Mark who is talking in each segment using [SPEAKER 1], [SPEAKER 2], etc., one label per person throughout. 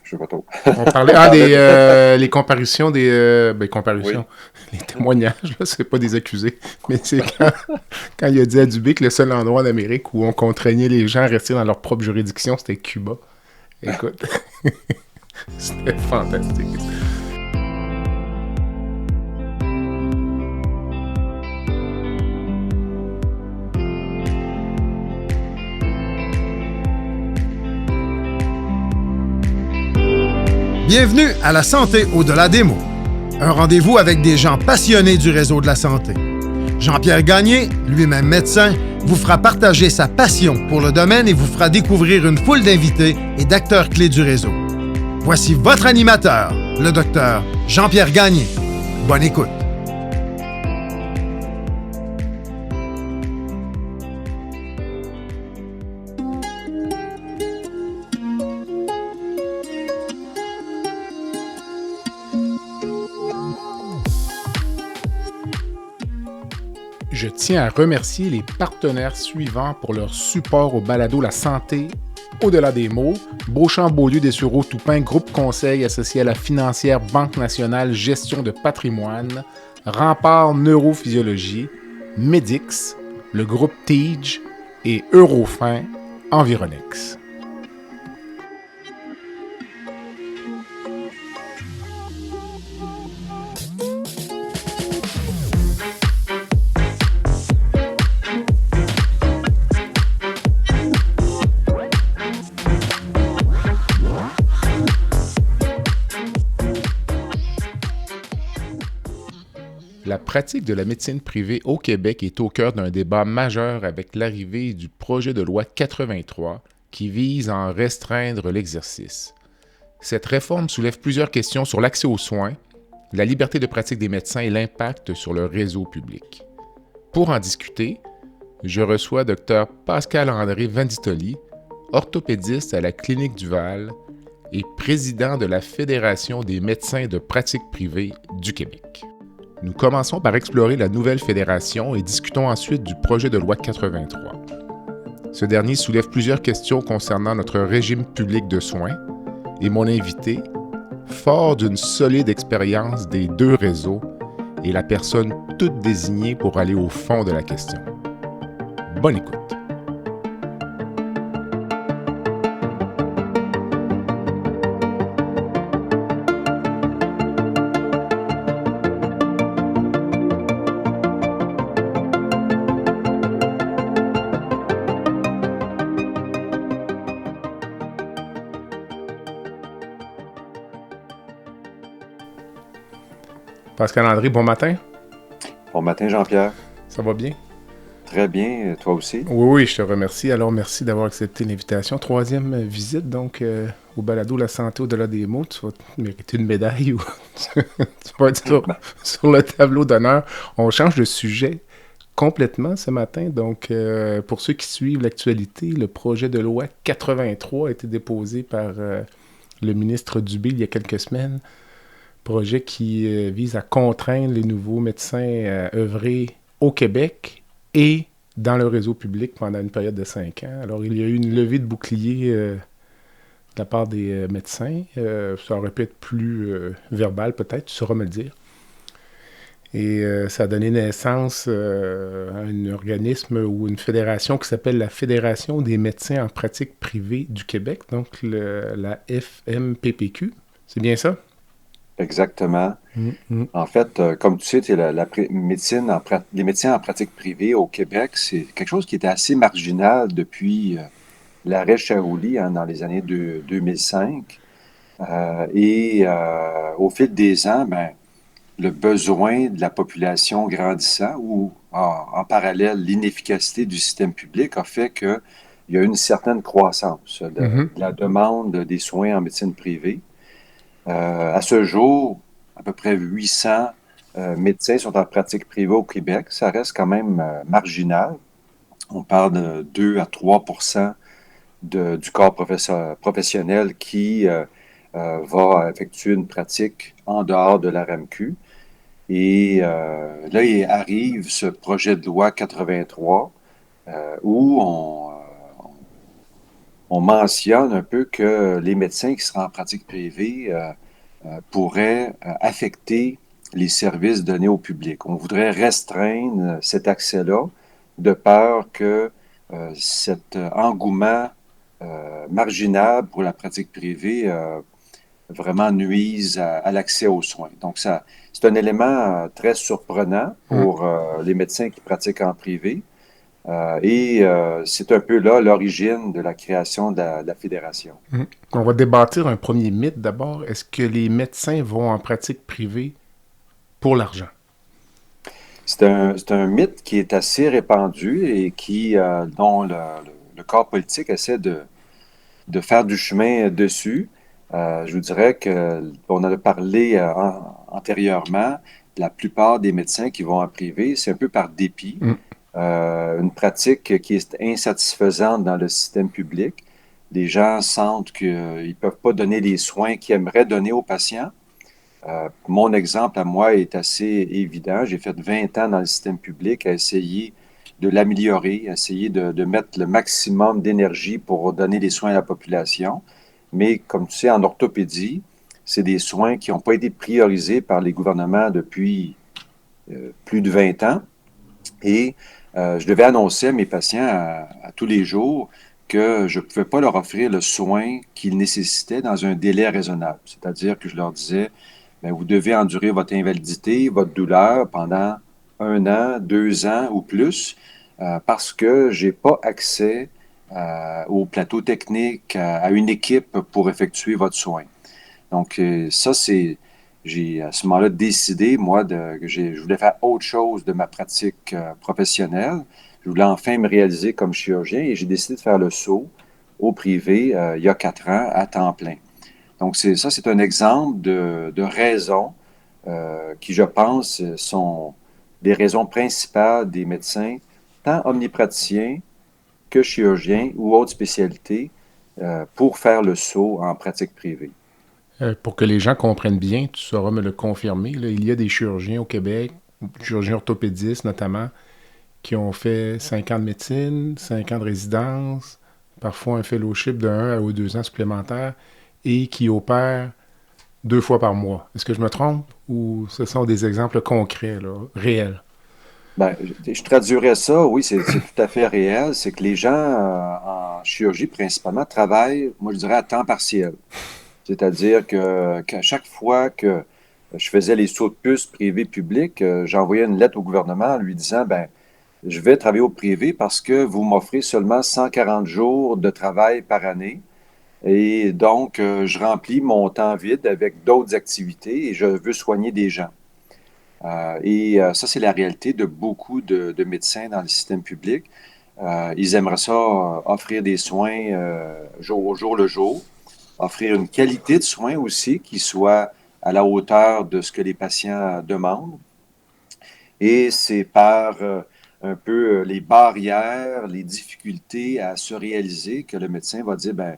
[SPEAKER 1] Je sais pas trop.
[SPEAKER 2] On parlait
[SPEAKER 1] On parlait de...
[SPEAKER 2] les comparutions
[SPEAKER 1] Oui.
[SPEAKER 2] comparutions, les témoignages, là, c'est pas des accusés, mais c'est quand il a dit à Dubé que le seul endroit en Amérique où on contraignait les gens à rester dans leur propre juridiction, c'était Cuba. Écoute, c'était fantastique.
[SPEAKER 3] Bienvenue à La Santé au-delà des mots. Un rendez-vous avec des gens passionnés du réseau de la santé. Jean-Pierre Gagné, lui-même médecin, vous fera partager sa passion pour le domaine et vous fera découvrir une foule d'invités et d'acteurs clés du réseau. Voici votre animateur, le docteur Jean-Pierre Gagné. Bonne écoute.
[SPEAKER 2] Je tiens à remercier les partenaires suivants pour leur support au balado La Santé au-delà des mots. Beauchamp-Beaulieu des Sureau-Toupin, groupe conseil associé à la financière Banque nationale gestion de patrimoine, Rempart Neurophysiologie, Medix, le groupe TIGE et Eurofin Environex. La pratique de la médecine privée au Québec est au cœur d'un débat majeur avec l'arrivée du projet de loi 83 qui vise à en restreindre l'exercice. Cette réforme soulève plusieurs questions sur l'accès aux soins, la liberté de pratique des médecins et l'impact sur le réseau public. Pour en discuter, je reçois Dr Pascal-André Vanditoli, orthopédiste à la Clinique Duval et président de la Fédération des médecins de pratique privée du Québec. Nous commençons par explorer la nouvelle fédération et discutons ensuite du projet de loi 83. Ce dernier soulève plusieurs questions concernant notre régime public de soins et mon invité, fort d'une solide expérience des deux réseaux, est la personne toute désignée pour aller au fond de la question. Bonne écoute. Pascal-André, bon matin.
[SPEAKER 1] Bon matin, Jean-Pierre.
[SPEAKER 2] Ça va bien?
[SPEAKER 1] Très bien, toi aussi.
[SPEAKER 2] Oui, je te remercie. Alors, merci d'avoir accepté l'invitation. Troisième visite, donc, au balado La Santé au-delà des mots. Tu vas te mériter une médaille ou tu vas être sur le tableau d'honneur. On change de sujet complètement ce matin. Donc, pour ceux qui suivent l'actualité, le projet de loi 83 a été déposé par le ministre Dubé il y a quelques semaines. Projet qui vise à contraindre les nouveaux médecins à œuvrer au Québec et dans le réseau public pendant une période de 5 ans. Alors, il y a eu une levée de bouclier de la part des médecins. Ça aurait pu être plus verbal, peut-être, tu sauras me le dire. Et ça a donné naissance à un organisme ou une fédération qui s'appelle la Fédération des médecins en pratique privée du Québec, donc la FMPPQ. C'est bien ça?
[SPEAKER 1] Exactement. En fait, comme tu sais, médecine les médecins en pratique privée au Québec, c'est quelque chose qui était assez marginal depuis l'arrêt Chaouli dans les années 2005. Au fil des ans, ben, le besoin de la population grandissant ou en parallèle l'inefficacité du système public a fait qu'il y a eu une certaine croissance de la demande des soins en médecine privée. À ce jour, à peu près 800 médecins sont en pratique privée au Québec. Ça reste quand même marginal. On parle de 2 à 3% du corps professionnel qui va effectuer une pratique en dehors de la RAMQ. Et là, il arrive ce projet de loi 83 où on on mentionne un peu que les médecins qui seraient en pratique privée pourraient affecter les services donnés au public. On voudrait restreindre cet accès-là de peur que cet engouement marginal pour la pratique privée vraiment nuise à l'accès aux soins. Donc, c'est un élément très surprenant pour les médecins qui pratiquent en privé. C'est un peu là l'origine de la création de la fédération.
[SPEAKER 2] On va débattre un premier mythe d'abord. Est-ce que les médecins vont en pratique privée pour l'argent?
[SPEAKER 1] C'est un mythe qui est assez répandu et dont le corps politique essaie de faire du chemin dessus. Je vous dirais qu'on en a parlé antérieurement. La plupart des médecins qui vont en privé, c'est un peu par dépit. Une pratique qui est insatisfaisante dans le système public. Les gens sentent qu'ils ne peuvent pas donner les soins qu'ils aimeraient donner aux patients. Mon exemple à moi est assez évident. J'ai fait 20 ans dans le système public à essayer de l'améliorer, à essayer de mettre le maximum d'énergie pour donner des soins à la population. Mais comme tu sais, en orthopédie, c'est des soins qui n'ont pas été priorisés par les gouvernements depuis plus de 20 ans. Et je devais annoncer à mes patients à tous les jours que je ne pouvais pas leur offrir le soin qu'ils nécessitaient dans un délai raisonnable. C'est-à-dire que je leur disais, bien, vous devez endurer votre invalidité, votre douleur pendant 1 an, 2 ans ou plus, parce que je n'ai pas accès au plateau technique, à une équipe pour effectuer votre soin. Donc, j'ai à ce moment-là décidé, moi, que je voulais faire autre chose de ma pratique professionnelle. Je voulais enfin me réaliser comme chirurgien et j'ai décidé de faire le saut au privé il y a 4 ans à temps plein. Donc, c'est un exemple de raisons qui, je pense, sont les raisons principales des médecins, tant omnipraticiens que chirurgiens ou autres spécialités, pour faire le saut en pratique privée.
[SPEAKER 2] Pour que les gens comprennent bien, tu sauras me le confirmer, là, il y a des chirurgiens au Québec, chirurgiens orthopédistes notamment, qui ont fait 5 ans de médecine, 5 ans de résidence, parfois un fellowship de 1 ou 2 ans supplémentaires, et qui opèrent 2 fois par mois. Est-ce que je me trompe ou ce sont des exemples concrets, là, réels?
[SPEAKER 1] Ben, je traduirais ça, oui, c'est tout à fait réel. C'est que les gens en chirurgie, principalement, travaillent, moi je dirais, à temps partiel. C'est-à-dire qu'à chaque fois que je faisais les sauts de puce privé-public, j'envoyais une lettre au gouvernement en lui disant, ben, je vais travailler au privé parce que vous m'offrez seulement 140 jours de travail par année. Et donc, je remplis mon temps vide avec d'autres activités et je veux soigner des gens. Ça, c'est la réalité de beaucoup de médecins dans le système public. Ils aimeraient ça offrir des soins au jour le jour, offrir une qualité de soins aussi qui soit à la hauteur de ce que les patients demandent. Et c'est par un peu les barrières, les difficultés à se réaliser que le médecin va dire, ben,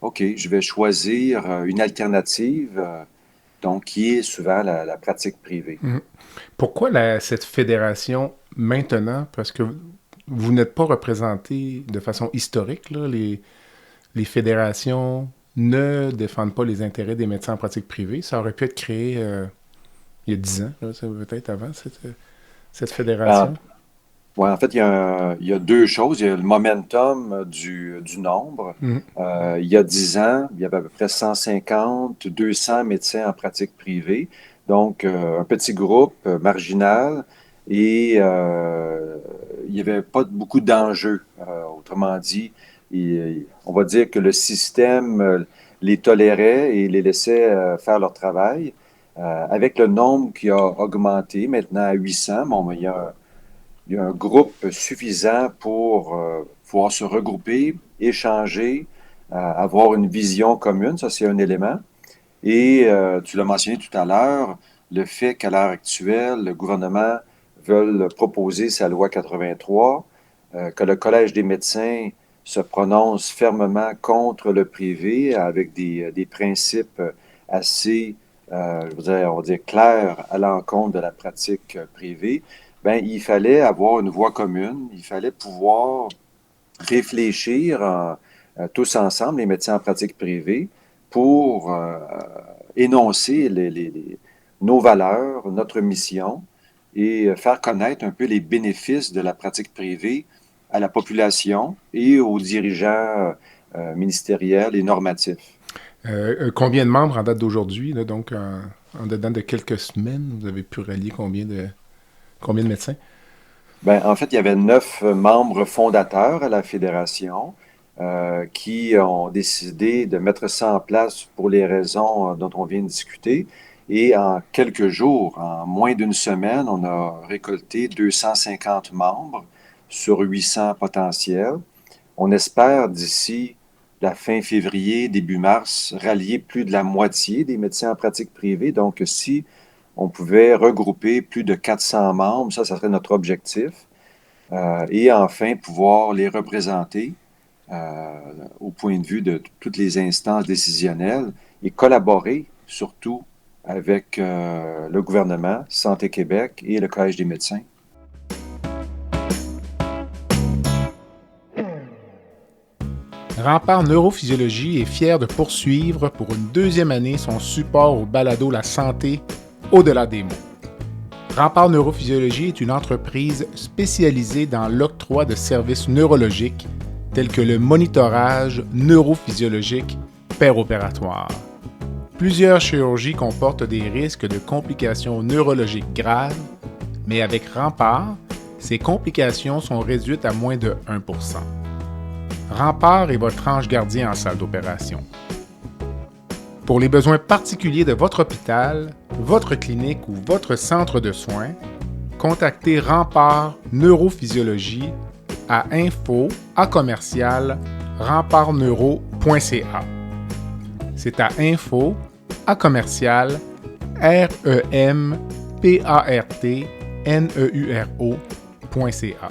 [SPEAKER 1] OK, je vais choisir une alternative, donc qui est souvent la pratique privée.
[SPEAKER 2] Pourquoi cette fédération maintenant? Parce que vous n'êtes pas représenté de façon historique, là. Les fédérations ne défendent pas les intérêts des médecins en pratique privée. Ça aurait pu être créé il y a 10 ans, là, peut-être avant, cette fédération.
[SPEAKER 1] Oui, en fait, il y a 2 choses. Il y a le momentum du nombre. Il y a 10 ans, il y avait à peu près 150, 200 médecins en pratique privée. Donc, un petit groupe marginal et il n'y avait pas beaucoup d'enjeux. Autrement dit, on va dire que le système les tolérait et les laissait faire leur travail. Avec le nombre qui a augmenté maintenant à 800, bon, il y a un groupe suffisant pour pouvoir se regrouper, échanger, avoir une vision commune, ça c'est un élément. Et tu l'as mentionné tout à l'heure, le fait qu'à l'heure actuelle, le gouvernement veut proposer sa loi 83, que le Collège des médecins se prononce fermement contre le privé avec des principes assez, on va dire, clairs à l'encontre de la pratique privée, ben, il fallait avoir une voie commune, il fallait pouvoir réfléchir tous ensemble, les médecins en pratique privée, pour énoncer nos valeurs, notre mission et faire connaître un peu les bénéfices de la pratique privée à la population et aux dirigeants ministériels et normatifs.
[SPEAKER 2] Combien de membres en date d'aujourd'hui, là, donc en dedans de quelques semaines, vous avez pu rallier combien de médecins?
[SPEAKER 1] Ben, en fait, il y avait 9 membres fondateurs à la fédération qui ont décidé de mettre ça en place pour les raisons dont on vient de discuter. Et en quelques jours, en moins d'une semaine, on a récolté 250 membres sur 800 potentiels. On espère d'ici la fin février, début mars, rallier plus de la moitié des médecins en pratique privée. Donc, si on pouvait regrouper plus de 400 membres, ça serait notre objectif. Et enfin, pouvoir les représenter au point de vue de toutes les instances décisionnelles et collaborer surtout avec le gouvernement, Santé Québec et le Collège des médecins.
[SPEAKER 2] Rempart Neurophysiologie est fier de poursuivre pour une deuxième année son support au balado La santé au-delà des mots. Rempart Neurophysiologie est une entreprise spécialisée dans l'octroi de services neurologiques tels que le monitorage neurophysiologique péropératoire. Plusieurs chirurgies comportent des risques de complications neurologiques graves, mais avec Rempart, ces complications sont réduites à moins de 1%. Rempart est votre ange gardien en salle d'opération. Pour les besoins particuliers de votre hôpital, votre clinique ou votre centre de soins, contactez Rempart Neurophysiologie à info@rempartneuro.ca. C'est à info@rempartneuro.ca.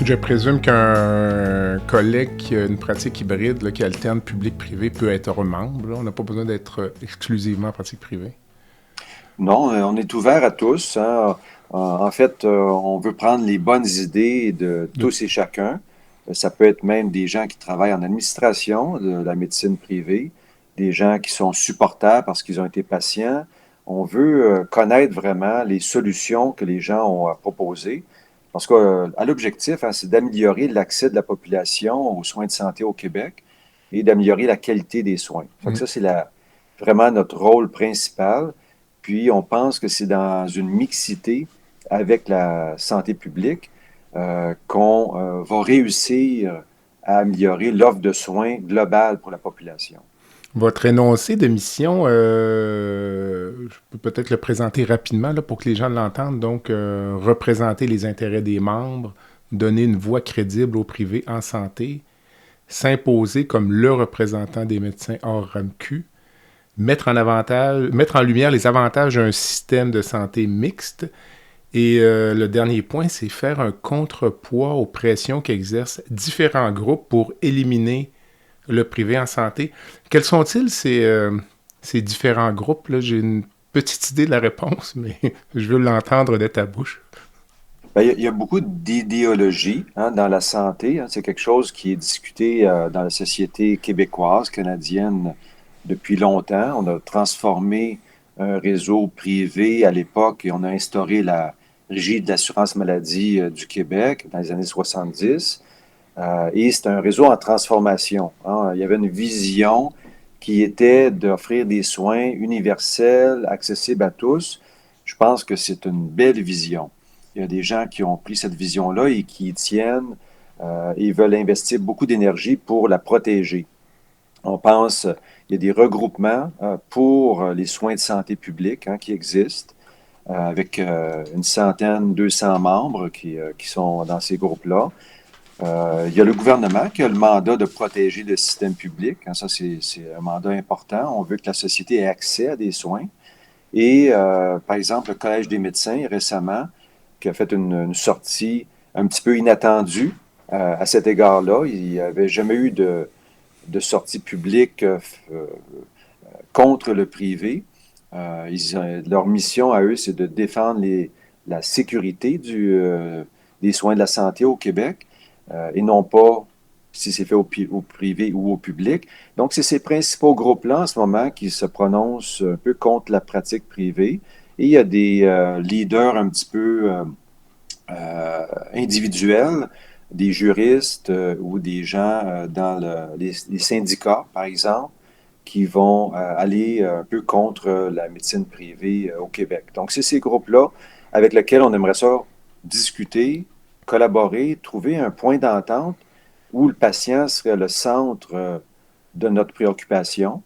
[SPEAKER 2] Je présume qu'un collègue qui a une pratique hybride, là, qui alterne public-privé, peut être membre. Là. On n'a pas besoin d'être exclusivement en pratique privée.
[SPEAKER 1] Non, on est ouvert à tous. Hein. En fait, on veut prendre les bonnes idées de tous et chacun. Ça peut être même des gens qui travaillent en administration de la médecine privée, des gens qui sont supporters parce qu'ils ont été patients. On veut connaître vraiment les solutions que les gens ont proposées. Parce qu'à l'objectif, hein, c'est d'améliorer l'accès de la population aux soins de santé au Québec et d'améliorer la qualité des soins. Fait que ça, c'est vraiment notre rôle principal. Puis, on pense que c'est dans une mixité avec la santé publique qu'on va réussir à améliorer l'offre de soins globale pour la population.
[SPEAKER 2] Votre énoncé de mission, je peux peut-être le présenter rapidement là, pour que les gens l'entendent. Donc, représenter les intérêts des membres, donner une voix crédible au privé en santé, s'imposer comme le représentant des médecins hors RAMQ, mettre en lumière les avantages d'un système de santé mixte. Et le dernier point, c'est faire un contrepoids aux pressions qu'exercent différents groupes pour éliminer le privé en santé. Quels sont-ils, ces différents groupes? Là? J'ai une petite idée de la réponse, mais je veux l'entendre de ta bouche.
[SPEAKER 1] Bien, il y a beaucoup d'idéologie dans la santé. Hein. C'est quelque chose qui est discuté dans la société québécoise, canadienne, depuis longtemps. On a transformé un réseau privé à l'époque et on a instauré la Régie de l'assurance maladie du Québec dans les années 70. Et c'est un réseau en transformation. Hein. Il y avait une vision qui était d'offrir des soins universels, accessibles à tous. Je pense que c'est une belle vision. Il y a des gens qui ont pris cette vision-là et qui y tiennent et veulent investir beaucoup d'énergie pour la protéger. On pense, il y a des regroupements pour les soins de santé publique qui existent, avec une centaine, 200 membres qui sont dans ces groupes-là. Il y a le gouvernement qui a le mandat de protéger le système public. Hein, ça, c'est un mandat important. On veut que la société ait accès à des soins. Et, par exemple, le Collège des médecins, récemment, qui a fait une sortie un petit peu inattendue à cet égard-là. Il n'y avait jamais eu de sortie publique contre le privé. Leur mission à eux, c'est de défendre la sécurité des soins de la santé au Québec, et non pas si c'est fait au privé ou au public. Donc, c'est ces principaux groupes-là en ce moment qui se prononcent un peu contre la pratique privée. Et il y a des leaders un petit peu individuels, des juristes ou des gens dans les syndicats, par exemple, qui vont aller un peu contre la médecine privée au Québec. Donc, c'est ces groupes-là avec lesquels on aimerait ça discuter, collaborer, trouver un point d'entente où le patient serait le centre de notre préoccupation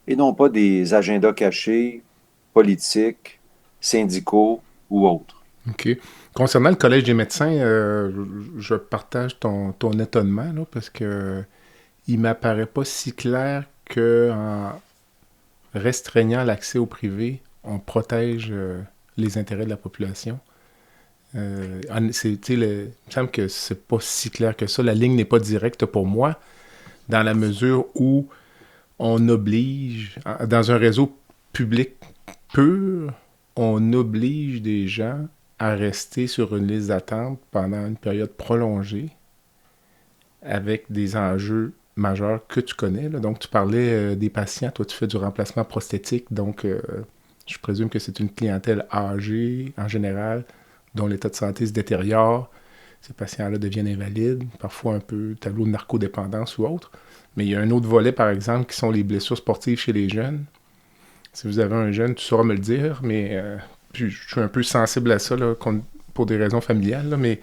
[SPEAKER 1] et non pas des agendas cachés, politiques, syndicaux ou autres.
[SPEAKER 2] OK. Concernant le Collège des médecins, je partage ton étonnement, là, parce que il m'apparaît pas si clair qu'en restreignant l'accès au privé, on protège les intérêts de la population. Il me semble que c'est pas si clair que ça. La ligne n'est pas directe pour moi, dans la mesure où on oblige, dans un réseau public pur, on oblige des gens à rester sur une liste d'attente pendant une période prolongée avec des enjeux majeurs que tu connais, là. Donc, tu parlais des patients. Toi, tu fais du remplacement prosthétique. Donc, je présume que c'est une clientèle âgée, en général, dont l'état de santé se détériore. Ces patients-là deviennent invalides, parfois un peu tableau de narcodépendance ou autre. Mais il y a un autre volet, par exemple, qui sont les blessures sportives chez les jeunes. Si vous avez un jeune, tu sauras me le dire, mais je suis un peu sensible à ça là, pour des raisons familiales, là, mais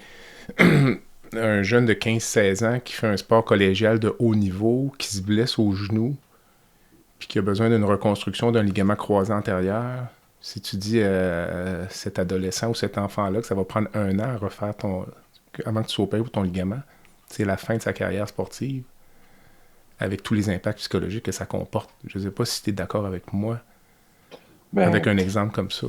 [SPEAKER 2] un jeune de 15-16 ans qui fait un sport collégial de haut niveau, qui se blesse au genou, puis qui a besoin d'une reconstruction d'un ligament croisé antérieur, si tu dis à cet adolescent ou cet enfant-là que ça va prendre 1 an à refaire avant que tu sois opéré pour ton ligament, c'est la fin de sa carrière sportive, avec tous les impacts psychologiques que ça comporte. Je ne sais pas si tu es d'accord avec moi, avec un exemple comme ça.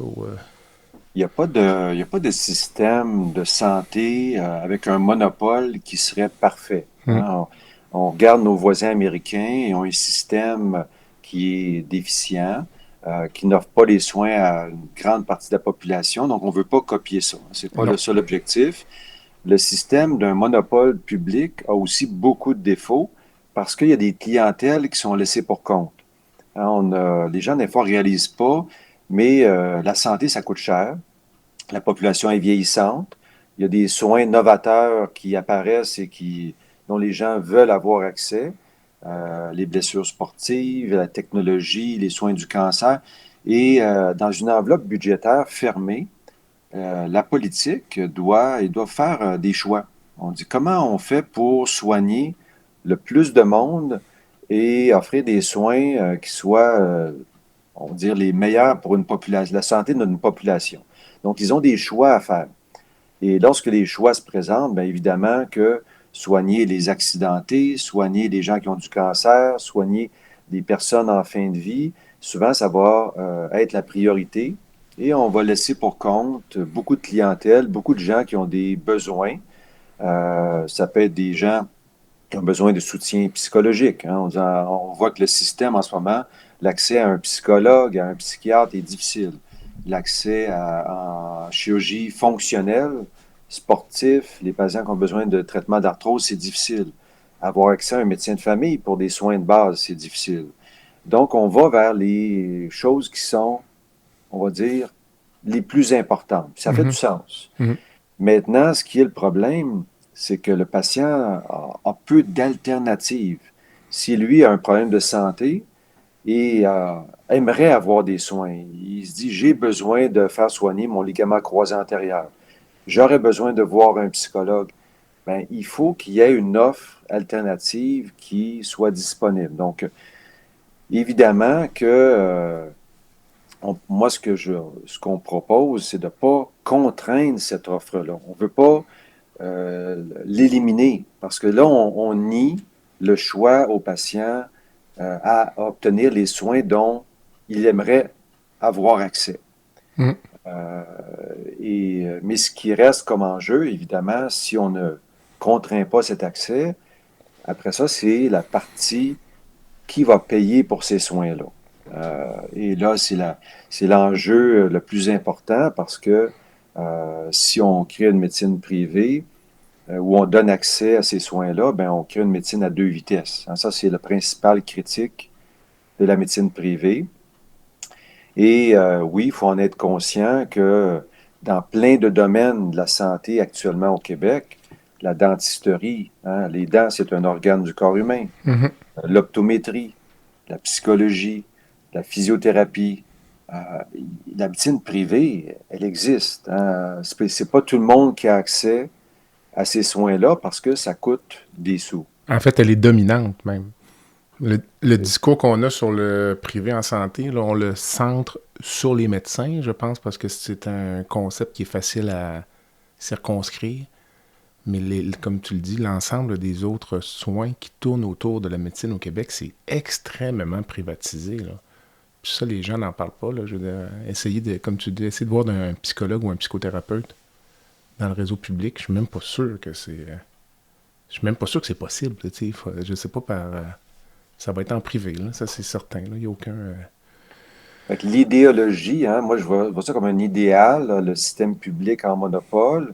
[SPEAKER 1] Il n'y a pas de système de santé avec un monopole qui serait parfait. Hein. On regarde nos voisins américains et ont un système qui est déficient, qui n'offre pas les soins à une grande partie de la population. Donc, on ne veut pas copier ça. Ce n'est pas le seul objectif. Le système d'un monopole public a aussi beaucoup de défauts parce qu'il y a des clientèles qui sont laissées pour compte. Hein, les gens, des fois, ne réalisent pas, mais la santé, ça coûte cher. La population est vieillissante. Il y a des soins novateurs qui apparaissent et dont les gens veulent avoir accès. Les blessures sportives, la technologie, les soins du cancer. Et dans une enveloppe budgétaire fermée, la politique doit faire des choix. On dit comment on fait pour soigner le plus de monde et offrir des soins qui soient, on va dire, les meilleurs pour une population, la santé d'une population. Donc, ils ont des choix à faire. Et lorsque les choix se présentent, bien évidemment que soigner les accidentés, soigner les gens qui ont du cancer, soigner des personnes en fin de vie, souvent, ça va être la priorité. Et on va laisser pour compte beaucoup de clientèle, beaucoup de gens qui ont des besoins. Ça peut être des gens qui ont besoin de soutien psychologique. Hein. On voit que le système en ce moment, l'accès à un psychologue, à un psychiatre est difficile. L'accès en chirurgie fonctionnelle, sportif, les patients qui ont besoin de traitement d'arthrose, c'est difficile. Avoir accès à un médecin de famille pour des soins de base, c'est difficile. Donc, on va vers les choses qui sont, on va dire, les plus importantes. Ça fait du sens. Maintenant, ce qui est le problème, c'est que le patient a peu d'alternatives. Si lui a un problème de santé et aimerait avoir des soins, il se dit, j'ai besoin de faire soigner mon ligament croisé antérieur. J'aurais besoin de voir un psychologue. Bien, il faut qu'il y ait une offre alternative qui soit disponible. Donc, évidemment que moi, ce qu'on propose, c'est de ne pas contraindre cette offre-là. On ne veut pas l'éliminer parce que là, on nie le choix au patient à obtenir les soins dont il aimerait avoir accès. Mais ce qui reste comme enjeu, évidemment, si on ne contraint pas cet accès, après ça, c'est la partie qui va payer pour ces soins-là. Et là, c'est l'enjeu le plus important parce que Si on crée une médecine privée où on donne accès à ces soins-là, ben on crée une médecine à deux vitesses. Ça, c'est la principale critique de la médecine privée. Et oui, il faut en être conscient que dans plein de domaines de la santé actuellement au Québec, la dentisterie, hein, les dents, c'est un organe du corps humain.
[SPEAKER 2] Mhm.
[SPEAKER 1] L'optométrie, la psychologie, la physiothérapie, euh, la médecine privée, elle existe. Hein. C'est pas tout le monde qui a accès à ces soins-là parce que ça coûte des sous.
[SPEAKER 2] En fait, elle est dominante même. Le discours qu'on a sur le privé en santé, là, on le centre sur les médecins, je pense, parce que c'est un concept qui est facile à circonscrire. Mais comme tu le dis, l'ensemble des autres soins qui tournent autour de la médecine au Québec, c'est extrêmement privatisé, là. Puis ça, les gens n'en parlent pas. Là. Je veux dire, essayer de, comme tu dis, essayer de voir un psychologue ou un psychothérapeute dans le réseau public, je suis même pas sûr que c'est. Je suis même pas sûr que c'est possible. Tu sais, je sais pas par. Ça va être en privé, là, ça c'est certain. Il n'y a aucun.
[SPEAKER 1] Fait que l'idéologie, hein, moi je vois ça comme un idéal, là, le système public en monopole.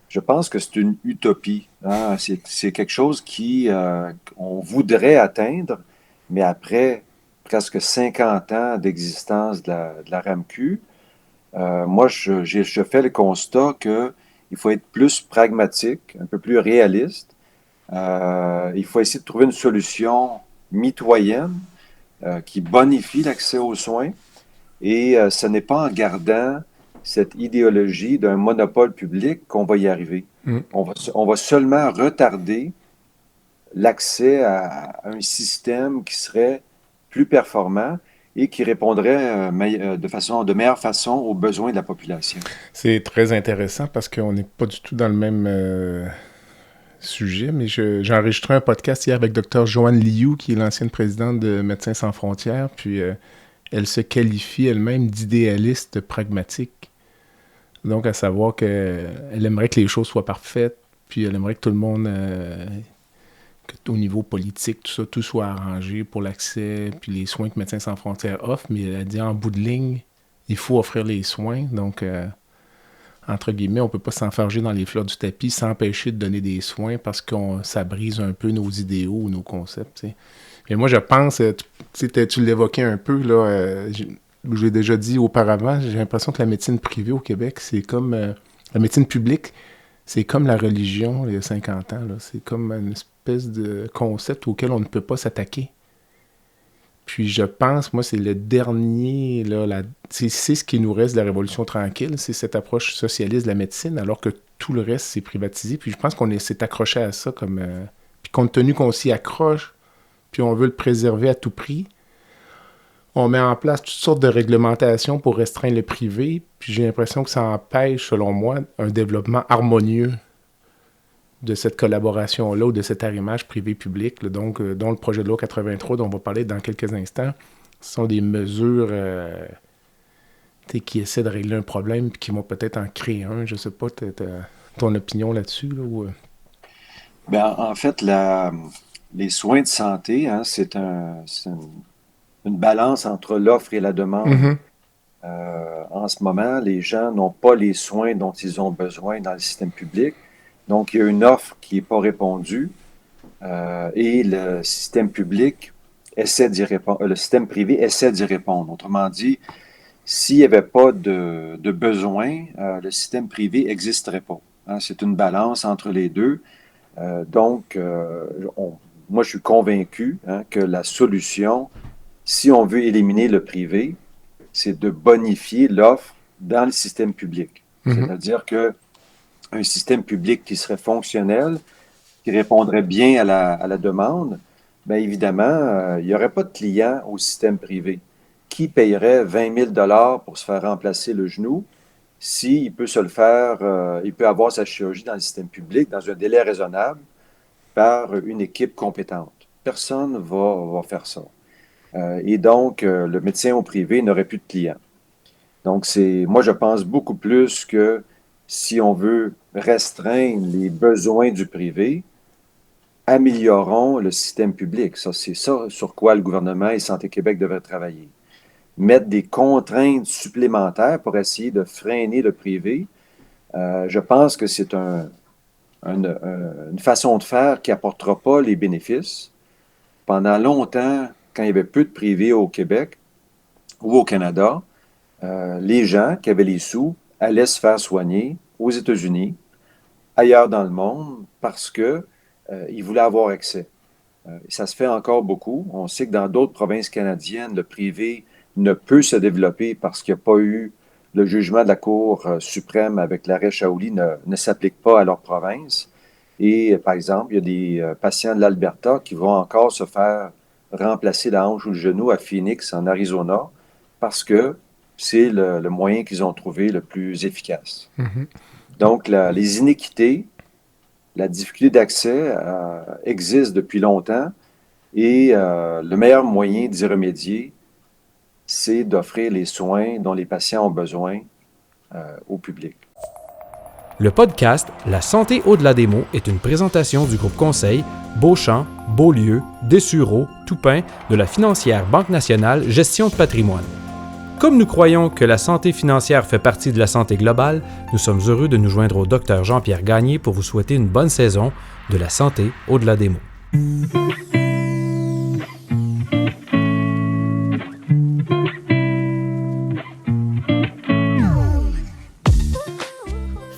[SPEAKER 1] Je pense que c'est une utopie. Hein. C'est quelque chose qu'on voudrait atteindre, mais après presque 50 ans d'existence de la RAMQ, moi, je fais le constat qu'il faut être plus pragmatique, un peu plus réaliste. Il faut essayer de trouver une solution mitoyenne qui bonifie l'accès aux soins. Et ce n'est pas en gardant cette idéologie d'un monopole public qu'on va y arriver.
[SPEAKER 2] Mm.
[SPEAKER 1] On va seulement retarder l'accès à un système qui serait plus performant et qui répondrait de meilleure façon aux besoins de la population.
[SPEAKER 2] C'est très intéressant parce qu'on n'est pas du tout dans le même sujet, mais j'ai enregistré un podcast hier avec Dr. Joanne Liu, qui est l'ancienne présidente de Médecins sans frontières, puis elle se qualifie elle-même d'idéaliste pragmatique. Donc, à savoir qu'elle aimerait que les choses soient parfaites, puis elle aimerait que tout le monde, au niveau politique, tout ça, tout soit arrangé pour l'accès, puis les soins que Médecins sans frontières offre, mais elle a dit en bout de ligne, il faut offrir les soins, donc, entre guillemets, on ne peut pas s'enfarger dans les fleurs du tapis, s'empêcher de donner des soins parce que ça brise un peu nos idéaux ou nos concepts, t'sais. Et moi, je pense, tu l'évoquais un peu, là, j'ai déjà dit auparavant, j'ai l'impression que la médecine privée au Québec, c'est comme la médecine publique, c'est comme la religion il y a 50 ans. Là. C'est comme une espèce de concept auquel on ne peut pas s'attaquer. Puis je pense, moi, c'est le dernier, là, c'est ce qui nous reste de la Révolution tranquille, c'est cette approche socialiste de la médecine, alors que tout le reste, c'est privatisé. Puis je pense qu'on s'est accroché à ça comme... puis compte tenu qu'on s'y accroche, puis on veut le préserver à tout prix, on met en place toutes sortes de réglementations pour restreindre le privé, puis j'ai l'impression que ça empêche, selon moi, un développement harmonieux de cette collaboration-là ou de cet arrimage privé-public, là, donc, dont le projet de loi 83, dont on va parler dans quelques instants, ce sont des mesures qui essaient de régler un problème puis qui vont peut-être en créer un. Je ne sais pas, ton opinion là-dessus. Là, ou...
[SPEAKER 1] Ben, en fait, les soins de santé, hein, c'est une balance entre l'offre et la demande.
[SPEAKER 2] Mm-hmm.
[SPEAKER 1] En ce moment, les gens n'ont pas les soins dont ils ont besoin dans le système public. Donc, il y a une offre qui n'est pas répondue et le système public essaie d'y répondre. Le système privé essaie d'y répondre. Autrement dit, s'il n'y avait pas de besoin, le système privé n'existerait pas. Hein, c'est une balance entre les deux. Donc, moi, je suis convaincu que la solution, si on veut éliminer le privé, c'est de bonifier l'offre dans le système public.
[SPEAKER 2] Mm-hmm.
[SPEAKER 1] C'est-à-dire qu'un système public qui serait fonctionnel, qui répondrait bien à la demande, bien évidemment, il n'y aurait pas de clients au système privé. Qui payerait 20 000 pour se faire remplacer le genou s'il peut se le faire, il peut avoir sa chirurgie dans le système public dans un délai raisonnable par une équipe compétente? Personne ne va faire ça. Et donc, le médecin au privé n'aurait plus de clients. Donc, moi, je pense beaucoup plus que si on veut restreindre les besoins du privé, améliorons le système public. Ça, c'est ça sur quoi le gouvernement et Santé Québec devraient travailler. Mettre des contraintes supplémentaires pour essayer de freiner le privé, Je pense que c'est une façon de faire qui n'apportera pas les bénéfices. Pendant longtemps, quand il y avait peu de privés au Québec ou au Canada, les gens qui avaient les sous allaient se faire soigner aux États-Unis, ailleurs dans le monde, parce que ils voulaient avoir accès. Ça se fait encore beaucoup. On sait que dans d'autres provinces canadiennes, le privé ne peut se développer parce qu'il n'y a pas eu le jugement de la Cour suprême avec l'arrêt Shaoli ne s'applique pas à leur province. Et par exemple, il y a des patients de l'Alberta qui vont encore se faire remplacer la hanche ou le genou à Phoenix, en Arizona, parce que c'est le moyen qu'ils ont trouvé le plus efficace.
[SPEAKER 2] Mhm.
[SPEAKER 1] Donc, les inéquités, la difficulté d'accès existe depuis longtemps et le meilleur moyen d'y remédier, c'est d'offrir les soins dont les patients ont besoin au public.
[SPEAKER 4] Le podcast La santé au-delà des mots est une présentation du groupe conseil Beauchamp, Beaulieu, Dessureau, Toupin de la financière Banque nationale Gestion de patrimoine. Comme nous croyons que la santé financière fait partie de la santé globale, nous sommes heureux de nous joindre au Dr Jean-Pierre Gagné pour vous souhaiter une bonne saison de la santé au-delà des mots.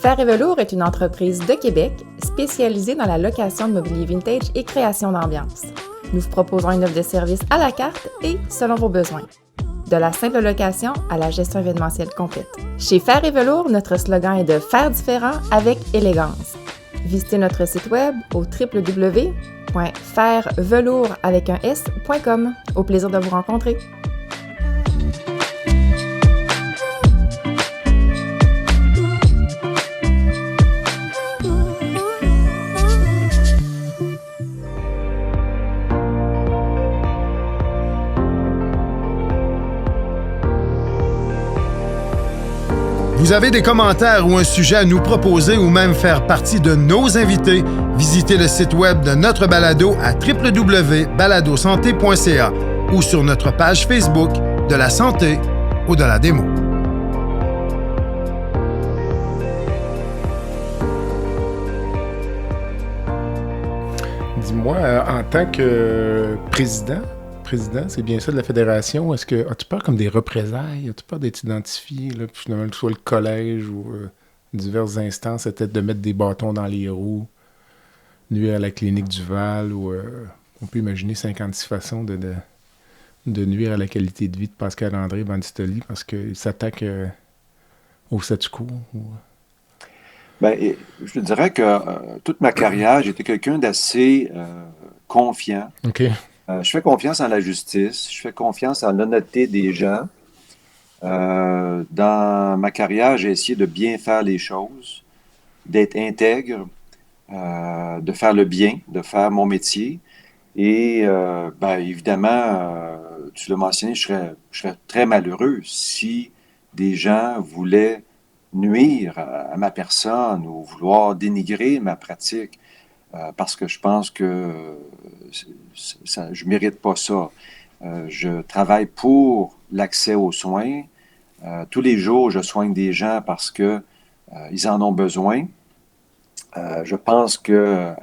[SPEAKER 5] Fer et Velours est une entreprise de Québec spécialisée dans la location de mobilier vintage et création d'ambiance. Nous vous proposons une offre de service à la carte et selon vos besoins. De la simple location à la gestion événementielle complète. Chez Fer et Velours, notre slogan est de faire différent avec élégance. Visitez notre site web au www.fervelours.com. Au plaisir de vous rencontrer.
[SPEAKER 3] Vous avez des commentaires ou un sujet à nous proposer ou même faire partie de nos invités, visitez le site web de notre balado à www.baladosanté.ca ou sur notre page Facebook de la santé au-delà des mots.
[SPEAKER 2] Dis-moi, en tant que président, c'est bien ça de la fédération, as-tu peur comme des représailles? As-tu peur d'être identifié, là, puis finalement, que ce soit le collège ou diverses instances, peut-être de mettre des bâtons dans les roues, nuire à la clinique du Val, ou on peut imaginer 56 façons de nuire à la qualité de vie de Pascal-André Bandistoli parce qu'il s'attaque au statu quo?
[SPEAKER 1] Bien, je dirais que toute ma carrière, j'étais quelqu'un d'assez confiant.
[SPEAKER 2] OK.
[SPEAKER 1] Je fais confiance en la justice, je fais confiance en l'honnêteté des gens. Dans ma carrière, j'ai essayé de bien faire les choses, d'être intègre, de faire le bien, de faire mon métier. Et ben, évidemment, tu l'as mentionné, je serais très malheureux si des gens voulaient nuire à ma personne ou vouloir dénigrer ma pratique. Parce que je pense que je ne mérite pas ça. Je travaille pour l'accès aux soins. Tous les jours, je soigne des gens parce qu'ils en ont besoin. Je pense qu'à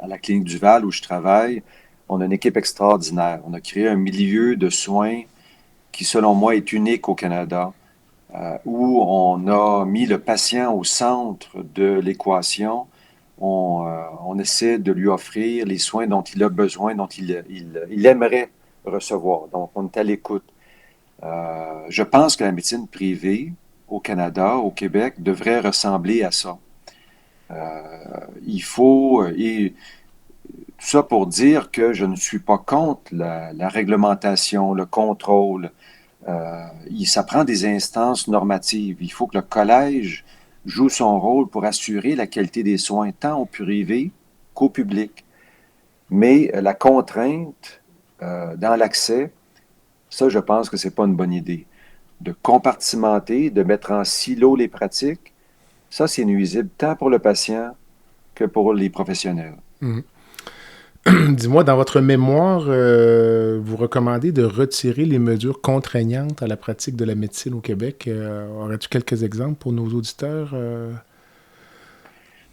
[SPEAKER 1] la Clinique du Val où je travaille, on a une équipe extraordinaire. On a créé un milieu de soins qui, selon moi, est unique au Canada, où on a mis le patient au centre de l'équation. On essaie de lui offrir les soins dont il a besoin, dont il aimerait recevoir. Donc, on est à l'écoute. Je pense que la médecine privée au Canada, au Québec, devrait ressembler à ça. Il faut, et tout ça pour dire que je ne suis pas contre la réglementation, le contrôle. Ça prend des instances normatives. Il faut que le collège joue son rôle pour assurer la qualité des soins, tant au privé qu'au public. Mais la contrainte dans l'accès, ça, je pense que ce n'est pas une bonne idée. De compartimenter, de mettre en silo les pratiques, ça, c'est nuisible tant pour le patient que pour les professionnels.
[SPEAKER 2] Mmh. Dis-moi, dans votre mémoire, vous recommandez de retirer les mesures contraignantes à la pratique de la médecine au Québec. Aurais-tu quelques exemples pour nos auditeurs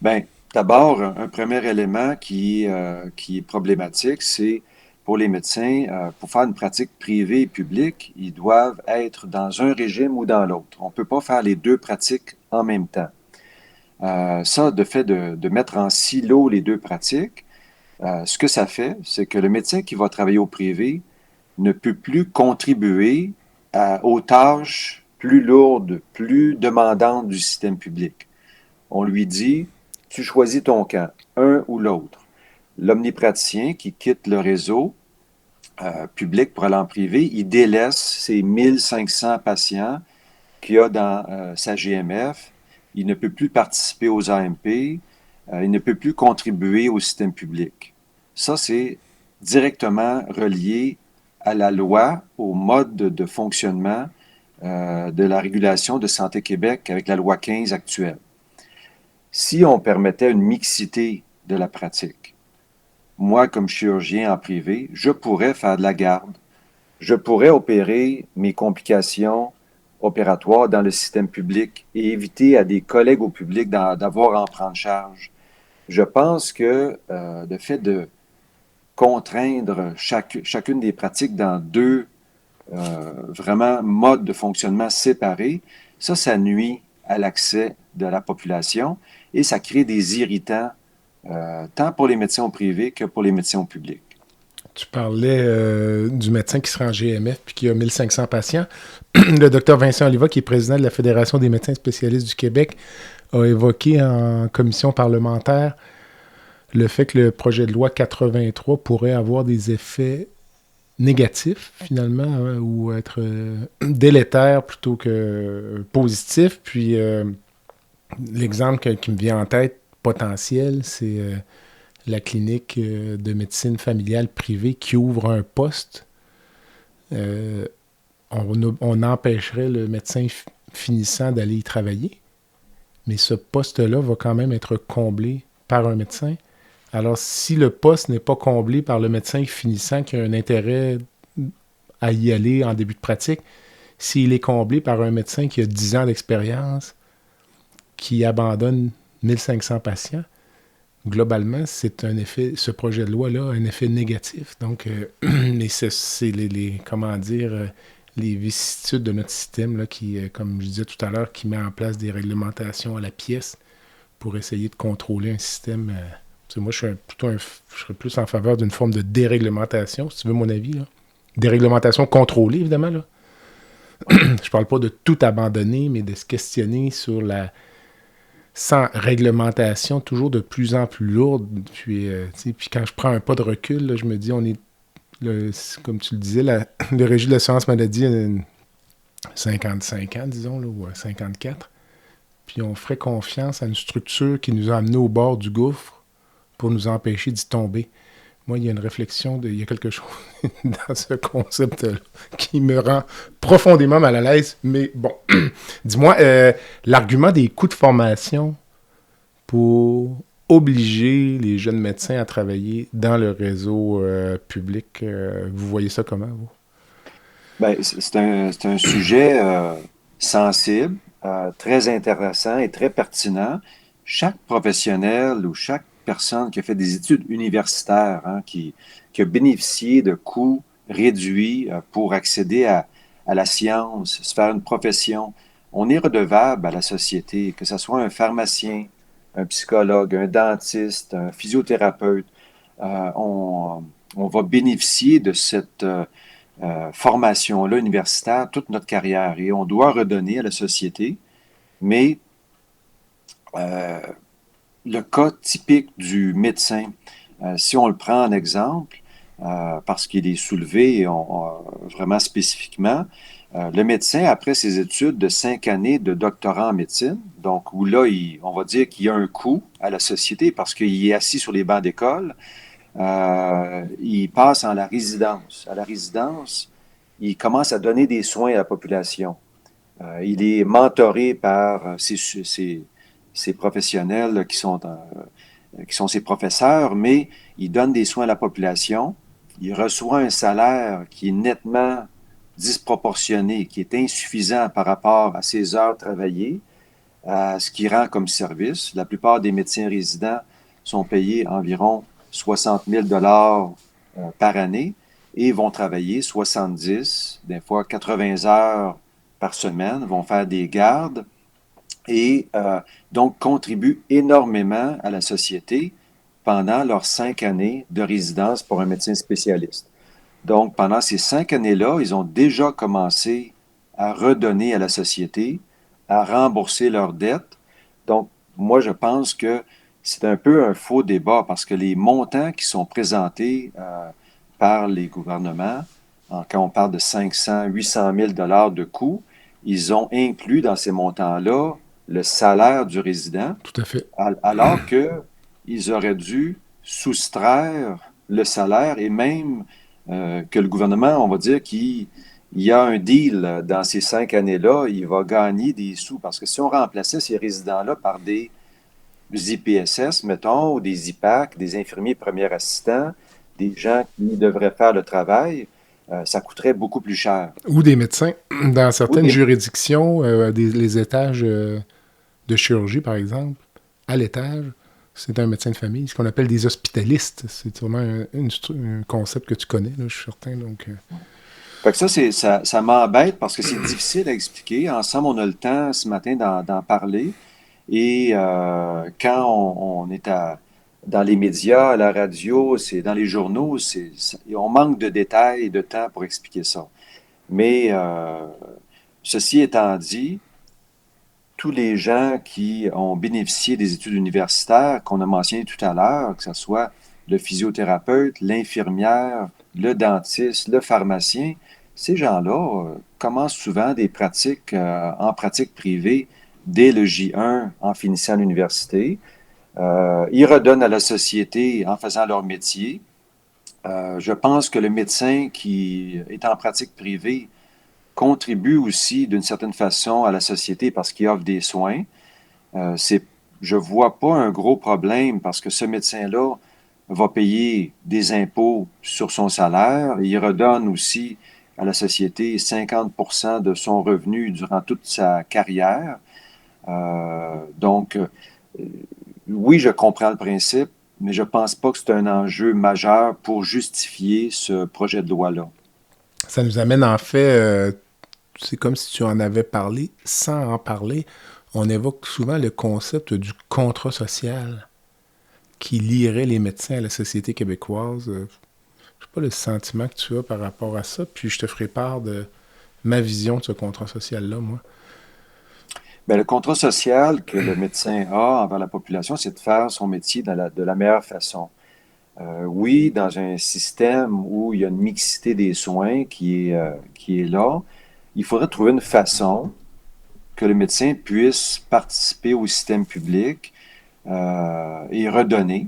[SPEAKER 1] Bien, d'abord, un premier élément qui est problématique, c'est pour les médecins, pour faire une pratique privée et publique, ils doivent être dans un régime ou dans l'autre. On ne peut pas faire les deux pratiques en même temps. Ça, de fait de mettre en silo les deux pratiques, ce que ça fait, c'est que le médecin qui va travailler au privé ne peut plus contribuer aux tâches plus lourdes, plus demandantes du système public. On lui dit, tu choisis ton camp, un ou l'autre. L'omnipraticien qui quitte le réseau public pour aller en privé, il délaisse ses 1500 patients qu'il y a dans sa GMF. Il ne peut plus participer aux AMP. Il ne peut plus contribuer au système public. Ça, c'est directement relié à la loi, au mode de fonctionnement de la régulation de Santé Québec avec la loi 15 actuelle. Si on permettait une mixité de la pratique, moi, comme chirurgien en privé, je pourrais faire de la garde. Je pourrais opérer mes complications opératoires dans le système public et éviter à des collègues au public d'avoir à en prendre charge. Je pense que le fait de contraindre chacune des pratiques dans deux vraiment modes de fonctionnement séparés, ça nuit à l'accès de la population et ça crée des irritants tant pour les médecins au privé que pour les médecins au public.
[SPEAKER 2] Tu parlais du médecin qui sera en GMF puis qui a 1500 patients. Le docteur Vincent Oliva, qui est président de la Fédération des médecins spécialistes du Québec, a évoqué en commission parlementaire le fait que le projet de loi 83 pourrait avoir des effets négatifs, finalement, hein, ou être délétères plutôt que positifs. Puis l'exemple qui me vient en tête, potentiel, c'est la clinique de médecine familiale privée qui ouvre un poste. On empêcherait le médecin finissant d'aller y travailler, mais ce poste-là va quand même être comblé par un médecin. Alors, si le poste n'est pas comblé par le médecin finissant qui a un intérêt à y aller en début de pratique, s'il est comblé par un médecin qui a 10 ans d'expérience, qui abandonne 1500 patients, globalement, c'est un effet, ce projet de loi-là a un effet négatif. Donc, c'est comment dire, les vicissitudes de notre système là, qui, comme je disais tout à l'heure, qui met en place des réglementations à la pièce pour essayer de contrôler un système. Moi, je serais plus en faveur d'une forme de déréglementation, si tu veux mon avis. Là. Déréglementation contrôlée, évidemment. Là. Je parle pas de tout abandonner, mais de se questionner sur la sans réglementation, toujours de plus en plus lourde. Puis quand je prends un pas de recul, là, je me dis, on est, comme tu le disais, le régime de l'assurance maladie a 55 ans, disons, là, ou 54. Puis on ferait confiance à une structure qui nous a amenés au bord du gouffre pour nous empêcher d'y tomber. Moi, il y a une réflexion, il y a quelque chose dans ce concept-là qui me rend profondément mal à l'aise. Mais bon, dis-moi, l'argument des coûts de formation pour obliger les jeunes médecins à travailler dans le réseau public, vous voyez ça comment, vous?
[SPEAKER 1] Bien, c'est un sujet sensible, très intéressant et très pertinent. Chaque professionnel ou chaque personne qui a fait des études universitaires, hein, qui a bénéficié de coûts réduits pour accéder à la science, se faire une profession, on est redevable à la société, que ce soit un pharmacien, un psychologue, un dentiste, un physiothérapeute. On va bénéficier de cette formation-là universitaire toute notre carrière et on doit redonner à la société, mais le cas typique du médecin, si on le prend en exemple, parce qu'il est soulevé vraiment spécifiquement, le médecin, après ses études de 5 années de doctorat en médecine, donc où là, on va dire qu'il y a un coût à la société parce qu'il est assis sur les bancs d'école, il passe en la résidence. À la résidence, il commence à donner des soins à la population. Il est mentoré par ces professionnels qui sont ses professeurs, mais il donne des soins à la population. Il reçoit un salaire qui est nettement disproportionné, qui est insuffisant par rapport à ses heures travaillées. à ce qu'il rend comme service. La plupart des médecins résidents sont payés environ 60 000 par année et vont travailler 70, des fois 80 heures par semaine, vont faire des gardes et donc contribuent énormément à la société pendant leurs 5 années de résidence pour un médecin spécialiste. Donc, pendant ces 5 années-là, ils ont déjà commencé à redonner à la société, à rembourser leurs dettes. Donc, moi, je pense que c'est un peu un faux débat parce que les montants qui sont présentés par les gouvernements, quand on parle de 500, 800 000 de coûts, ils ont inclus dans ces montants-là le salaire du résident,
[SPEAKER 2] Tout à fait.
[SPEAKER 1] alors qu'ils auraient dû soustraire le salaire et même que le gouvernement, on va dire qu'il y a un deal dans ces 5 années-là, il va gagner des sous. Parce que si on remplaçait ces résidents-là par des IPSS, mettons, ou des IPAC, des infirmiers premiers assistants, des gens qui devraient faire le travail, ça coûterait beaucoup plus cher.
[SPEAKER 2] Ou des médecins. Dans certaines
[SPEAKER 1] Oui.
[SPEAKER 2] juridictions, les étages de chirurgie, par exemple, à l'étage, c'est un médecin de famille, ce qu'on appelle des hospitalistes. C'est vraiment un concept que tu connais, là, je suis certain. Donc,
[SPEAKER 1] Fait que ça m'embête parce que c'est difficile à expliquer. Ensemble, on a le temps ce matin d'en parler. Et quand on est dans les médias, à la radio, c'est dans les journaux, on manque de détails et de temps pour expliquer ça. Mais ceci étant dit, tous les gens qui ont bénéficié des études universitaires qu'on a mentionnées tout à l'heure, que ce soit le physiothérapeute, l'infirmière, le dentiste, le pharmacien, ces gens-là commencent souvent des pratiques en pratique privée dès le J1 en finissant l'université. Ils redonnent à la société en faisant leur métier. Je pense que le médecin qui est en pratique privée contribue aussi d'une certaine façon à la société parce qu'il offre des soins. Je ne vois pas un gros problème parce que ce médecin-là va payer des impôts sur son salaire. Il redonne aussi à la société 50% de son revenu durant toute sa carrière. Donc, oui, je comprends le principe, mais je ne pense pas que c'est un enjeu majeur pour justifier ce projet de loi-là.
[SPEAKER 2] ça nous amène en fait, c'est comme si tu en avais parlé, sans en parler, on évoque souvent le concept du contrat social qui lierait les médecins à la société québécoise. Je ne sais pas le sentiment que tu as par rapport à ça, puis je te ferai part de ma vision de ce contrat social-là, moi.
[SPEAKER 1] Bien, le contrat social que le médecin a envers la population, c'est de faire son métier de la meilleure façon. Oui, dans un système où il y a une mixité des soins qui est là, il faudrait trouver une façon que le médecin puisse participer au système public et redonner,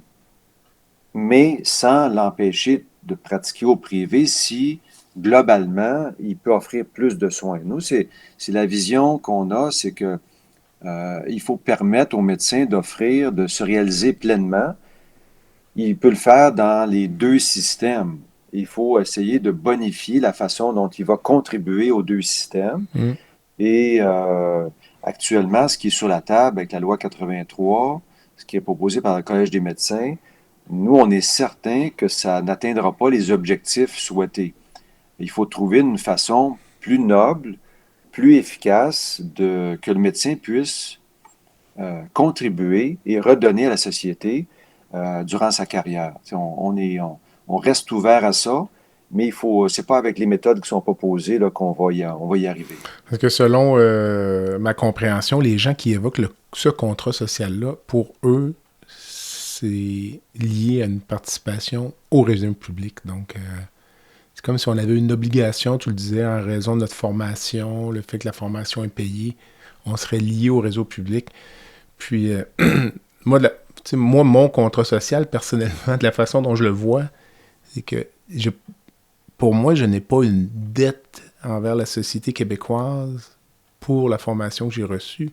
[SPEAKER 1] mais sans l'empêcher de pratiquer au privé si, globalement, il peut offrir plus de soins. Nous, c'est la vision qu'on a, c'est que il faut permettre aux médecins d'offrir, de se réaliser pleinement. Il peut le faire dans les deux systèmes. Il faut essayer de bonifier la façon dont il va contribuer aux deux systèmes.
[SPEAKER 2] Mm.
[SPEAKER 1] Et actuellement, ce qui est sur la table avec la loi 83, ce qui est proposé par le Collège des médecins, nous, on est certain que ça n'atteindra pas les objectifs souhaités. Il faut trouver une façon plus noble, plus efficace que le médecin puisse contribuer et redonner à la société durant sa carrière. On reste ouvert à ça, mais c'est pas avec les méthodes qui sont proposées là, qu'on va y arriver.
[SPEAKER 2] Parce que selon ma compréhension, les gens qui évoquent ce contrat social-là, pour eux, c'est lié à une participation au régime public. Donc, c'est comme si on avait une obligation, tu le disais, en raison de notre formation, le fait que la formation est payée, on serait lié au réseau public. Puis, moi, mon contrat social, personnellement, de la façon dont je le vois, c'est que pour moi, je n'ai pas une dette envers la société québécoise pour la formation que j'ai reçue.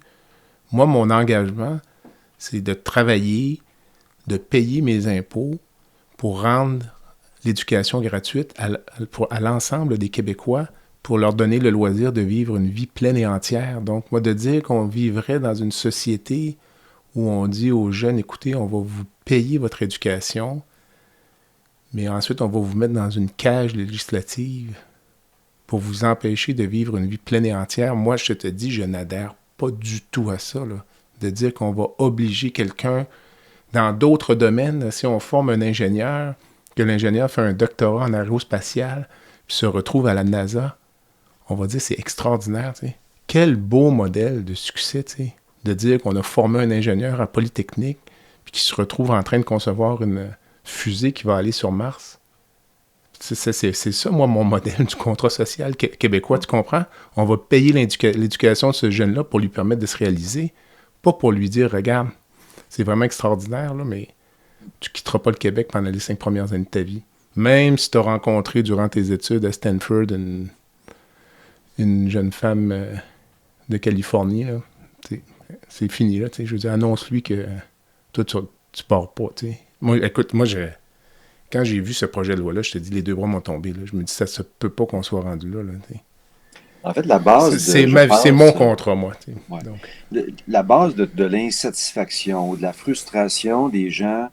[SPEAKER 2] Moi, mon engagement, c'est de travailler, de payer mes impôts pour rendre l'éducation gratuite à l'ensemble des Québécois pour leur donner le loisir de vivre une vie pleine et entière. Donc, moi, de dire qu'on vivrait dans une société où on dit aux jeunes, écoutez, on va vous payer votre éducation, mais ensuite, on va vous mettre dans une cage législative pour vous empêcher de vivre une vie pleine et entière. Moi, je te dis, je n'adhère pas du tout à ça, là. De dire qu'on va obliger quelqu'un dans d'autres domaines, si on forme un ingénieur, que l'ingénieur fait un doctorat en aérospatial, puis se retrouve à la NASA, on va dire c'est extraordinaire, tu sais. Quel beau modèle de succès, tu sais, de dire qu'on a formé un ingénieur à Polytechnique, puis qui se retrouve en train de concevoir une fusée qui va aller sur Mars. C'est ça, moi, mon modèle du contrat social québécois, tu comprends? On va payer l'éducation de ce jeune-là pour lui permettre de se réaliser, pas pour lui dire, regarde, c'est vraiment extraordinaire, là, mais tu quitteras pas le Québec pendant les 5 premières années de ta vie. Même si tu as rencontré durant tes études à Stanford une jeune femme de Californie, là, c'est fini, là, je veux dire, annonce-lui que toi, tu pars pas, tu sais. Moi, écoute, quand j'ai vu ce projet de loi-là, je te dis, les deux bras m'ont tombé, là. Je me dis, ça se peut pas qu'on soit rendu là, t'sais.
[SPEAKER 1] En fait, la base
[SPEAKER 2] c'est mon contrat, moi.
[SPEAKER 1] Ouais.
[SPEAKER 2] Donc.
[SPEAKER 1] La base de l'insatisfaction ou de la frustration des gens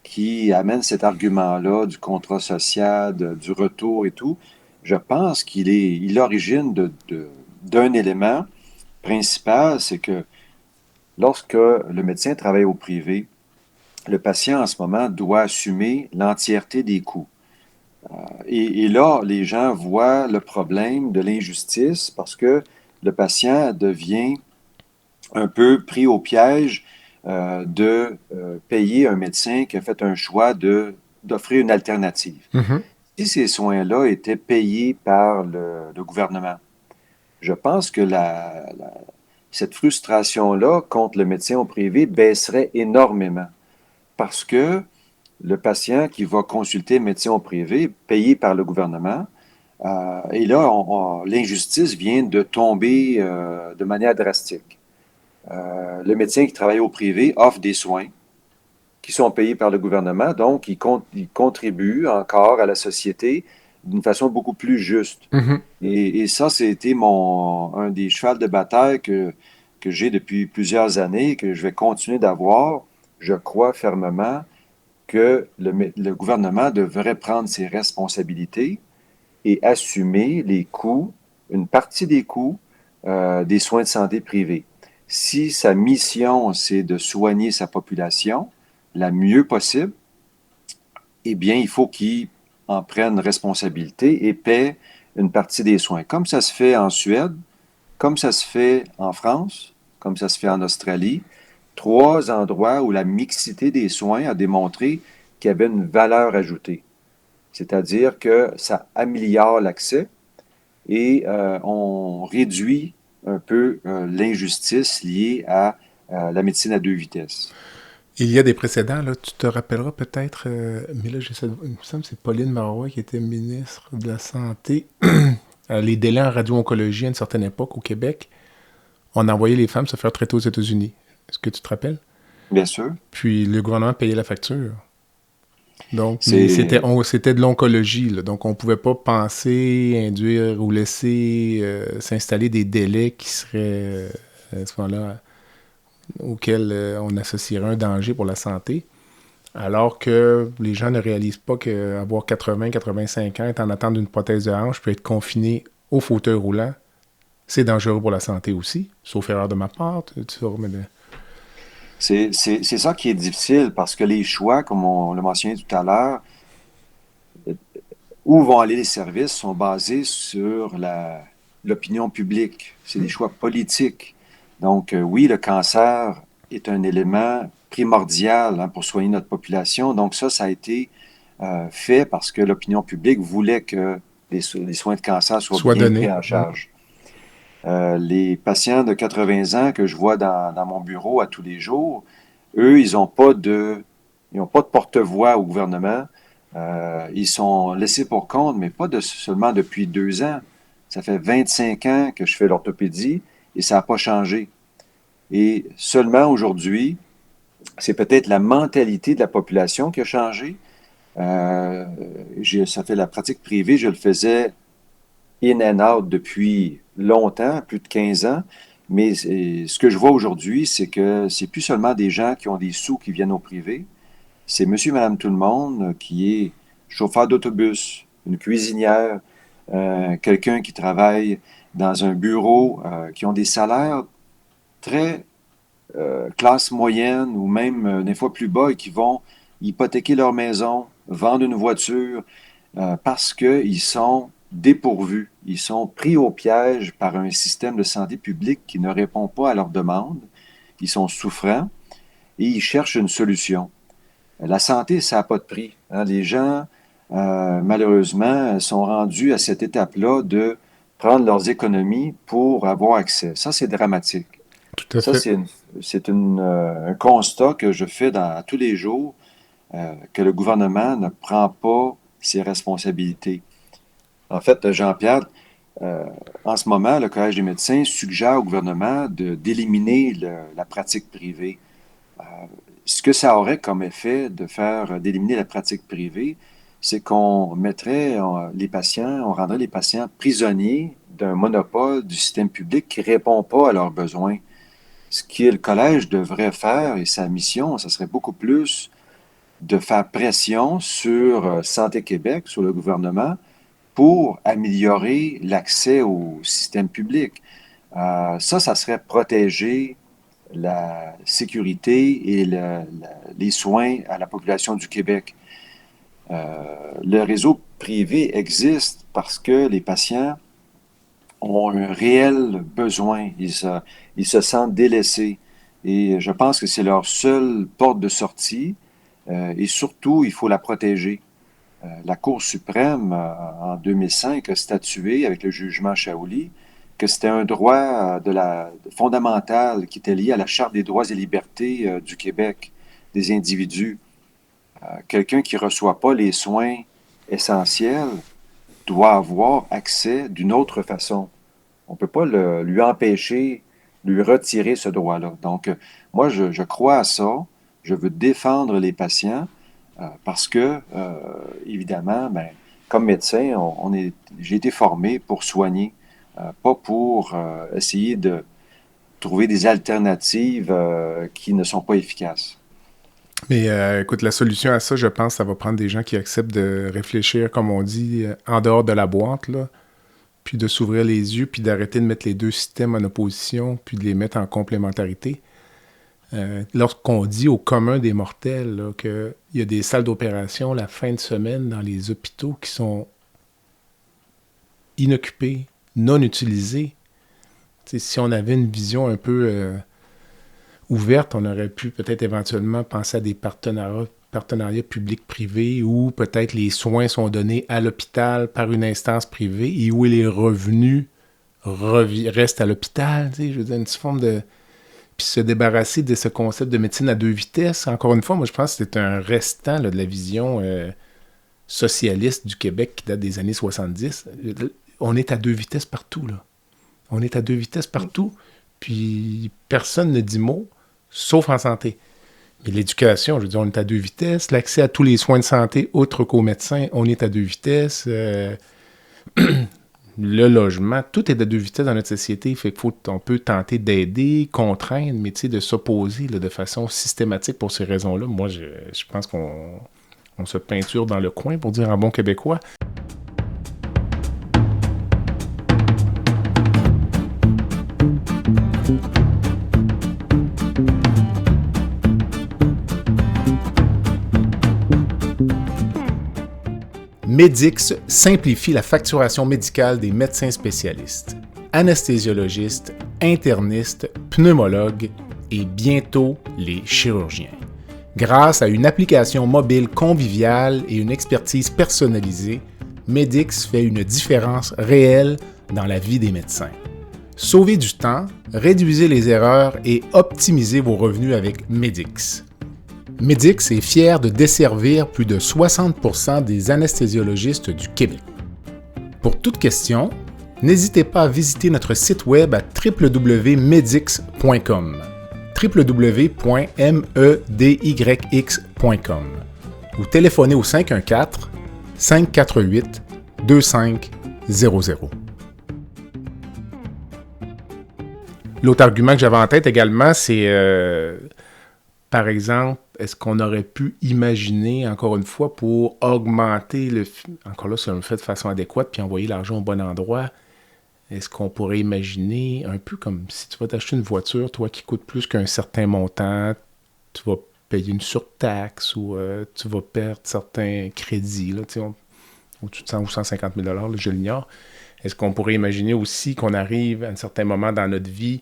[SPEAKER 1] qui amènent cet argument-là du contrat social, du retour et tout, je pense il origine d'un élément principal, c'est que lorsque le médecin travaille au privé, le patient en ce moment doit assumer l'entièreté des coûts. Et là, les gens voient le problème de l'injustice parce que le patient devient un peu pris au piège de payer un médecin qui a fait un choix d'offrir une alternative.
[SPEAKER 2] Mm-hmm.
[SPEAKER 1] Si ces soins-là étaient payés par le gouvernement, je pense que cette frustration-là contre le médecin au privé baisserait énormément parce que le patient qui va consulter un médecin au privé, payé par le gouvernement, et là, l'injustice vient de tomber de manière drastique. Le médecin qui travaille au privé offre des soins qui sont payés par le gouvernement, donc il contribue encore à la société d'une façon beaucoup plus juste.
[SPEAKER 2] Mm-hmm.
[SPEAKER 1] Et ça, c'était un des chevals de bataille que j'ai depuis plusieurs années, que je vais continuer d'avoir. Je crois fermement que le gouvernement devrait prendre ses responsabilités et assumer les coûts, une partie des coûts des soins de santé privés. Si sa mission, c'est de soigner sa population la mieux possible, eh bien, il faut qu'il en prenne responsabilité et paie une partie des soins. Comme ça se fait en Suède, comme ça se fait en France, comme ça se fait en Australie, 3 endroits où la mixité des soins a démontré qu'il y avait une valeur ajoutée. C'est-à-dire que ça améliore l'accès et on réduit un peu l'injustice liée à la médecine à 2 vitesses.
[SPEAKER 2] Il y a des précédents, là, tu te rappelleras peut-être, mais là, il me semble que c'est Pauline Marois qui était ministre de la Santé. Les délais en radio-oncologie à une certaine époque au Québec, on envoyait les femmes se faire traiter aux États-Unis. Est-ce que tu te rappelles?
[SPEAKER 1] Bien sûr.
[SPEAKER 2] Puis le gouvernement payait la facture. Donc, c'était de l'oncologie, là. Donc, on ne pouvait pas penser, induire ou laisser s'installer des délais qui seraient, à ce moment-là, auxquels on associerait un danger pour la santé, alors que les gens ne réalisent pas qu'avoir 80-85 ans, être en attente d'une prothèse de hanche, puis être confiné au fauteuil roulant, c'est dangereux pour la santé aussi, sauf erreur de ma part.
[SPEAKER 1] C'est ça qui est difficile, parce que les choix, comme on l'a mentionné tout à l'heure, où vont aller les services sont basés sur l'opinion publique. C'est des choix politiques. Donc, oui, le cancer est un élément primordial pour soigner notre population. Donc, ça a été fait parce que l'opinion publique voulait que les soins de cancer soient bien pris en charge. Les patients de 80 ans que je vois dans mon bureau à tous les jours, eux, ils n'ont pas de porte-voix au gouvernement. Ils sont laissés pour compte, mais pas seulement depuis 2 ans. Ça fait 25 ans que je fais l'orthopédie et ça n'a pas changé. Et seulement aujourd'hui, c'est peut-être la mentalité de la population qui a changé. Ça fait la pratique privée, je le faisais in and out depuis longtemps, plus de 15 ans. Mais ce que je vois aujourd'hui, c'est que c'est plus seulement des gens qui ont des sous qui viennent au privé. C'est monsieur, madame, tout le monde qui est chauffeur d'autobus, une cuisinière, quelqu'un qui travaille dans un bureau, qui ont des salaires très classe moyenne ou même des fois plus bas et qui vont hypothéquer leur maison, vendre une voiture parce qu'ils sont dépourvus. Ils sont pris au piège par un système de santé publique qui ne répond pas à leurs demandes. Ils sont souffrants et ils cherchent une solution. La santé, ça n'a pas de prix. Hein. Les gens, malheureusement, sont rendus à cette étape-là de prendre leurs économies pour avoir accès. Ça, c'est dramatique.
[SPEAKER 2] Tout à
[SPEAKER 1] Ça,
[SPEAKER 2] fait.
[SPEAKER 1] c'est un constat que je fais tous les jours, que le gouvernement ne prend pas ses responsabilités. En fait, Jean-Pierre, en ce moment, le Collège des médecins suggère au gouvernement d'éliminer la pratique privée. Ce que ça aurait comme effet d'éliminer la pratique privée, c'est qu'on mettrait les patients, on rendrait les patients prisonniers d'un monopole du système public qui ne répond pas à leurs besoins. Ce que le collège devrait faire, et sa mission, ça serait beaucoup plus de faire pression sur Santé Québec, sur le gouvernement, pour améliorer l'accès au système public. Ça serait protéger la sécurité et les soins à la population du Québec. Le réseau privé existe parce que les patients ont un réel besoin. Ils se sentent délaissés. Et je pense que c'est leur seule porte de sortie. Et surtout, il faut la protéger. La Cour suprême, en 2005, a statué avec le jugement Shaoli que c'était un droit fondamental qui était lié à la Charte des droits et libertés du Québec, des individus. Quelqu'un qui ne reçoit pas les soins essentiels doit avoir accès d'une autre façon. On ne peut pas lui empêcher, lui retirer ce droit-là. Donc, moi, je crois à ça. Je veux défendre les patients parce que, évidemment, comme médecin, j'ai été formé pour soigner, pas pour essayer de trouver des alternatives qui ne sont pas efficaces.
[SPEAKER 2] Mais écoute, la solution à ça, je pense, ça va prendre des gens qui acceptent de réfléchir, comme on dit, en dehors de la boîte, là, puis de s'ouvrir les yeux, puis d'arrêter de mettre les deux systèmes en opposition, puis de les mettre en complémentarité. Lorsqu'on dit au commun des mortels qu'il y a des salles d'opération la fin de semaine dans les hôpitaux qui sont inoccupées, non utilisées, si on avait une vision un peu ouverte, on aurait pu peut-être éventuellement penser à des partenariats publics-privés où peut-être les soins sont donnés à l'hôpital par une instance privée et où les revenus restent à l'hôpital. Je veux dire, une forme de... Puis se débarrasser de ce concept de médecine à deux vitesses. Encore une fois, moi, je pense que c'est un restant là, de la vision socialiste du Québec qui date des années 70. On est à deux vitesses partout, là. On est à deux vitesses partout, puis personne ne dit mot, sauf en santé. Mais l'éducation, je veux dire, on est à deux vitesses. L'accès à tous les soins de santé, autres qu'aux médecins, on est à deux vitesses. Le logement, tout est à deux vitesses dans notre société. Fait qu'on peut tenter d'aider, contraindre, mais de s'opposer là, de façon systématique pour ces raisons-là. Moi, je pense qu'on se peinture dans le coin, pour dire en bon québécois. Medix simplifie la facturation médicale des médecins spécialistes, anesthésiologistes, internistes, pneumologues et bientôt les chirurgiens. Grâce à une application mobile conviviale et une expertise personnalisée, Medix fait une différence réelle dans la vie des médecins. Sauvez du temps, réduisez les erreurs et optimisez vos revenus avec Medix. Medix est fier de desservir plus de 60% des anesthésiologistes du Québec. Pour toute question, n'hésitez pas à visiter notre site web à www.medix.com www.medyx.com ou téléphonez au 514-548-2500. L'autre argument que j'avais en tête également, c'est, par exemple, est-ce qu'on aurait pu imaginer, encore une fois, pour augmenter encore là, si on le fait de façon adéquate, puis envoyer l'argent au bon endroit, est-ce qu'on pourrait imaginer, un peu comme si tu vas t'acheter une voiture, toi, qui coûte plus qu'un certain montant, tu vas payer une surtaxe ou tu vas perdre certains crédits, là, au-dessus de 100 ou 150 000 là, je l'ignore. Est-ce qu'on pourrait imaginer aussi qu'on arrive à un certain moment dans notre vie,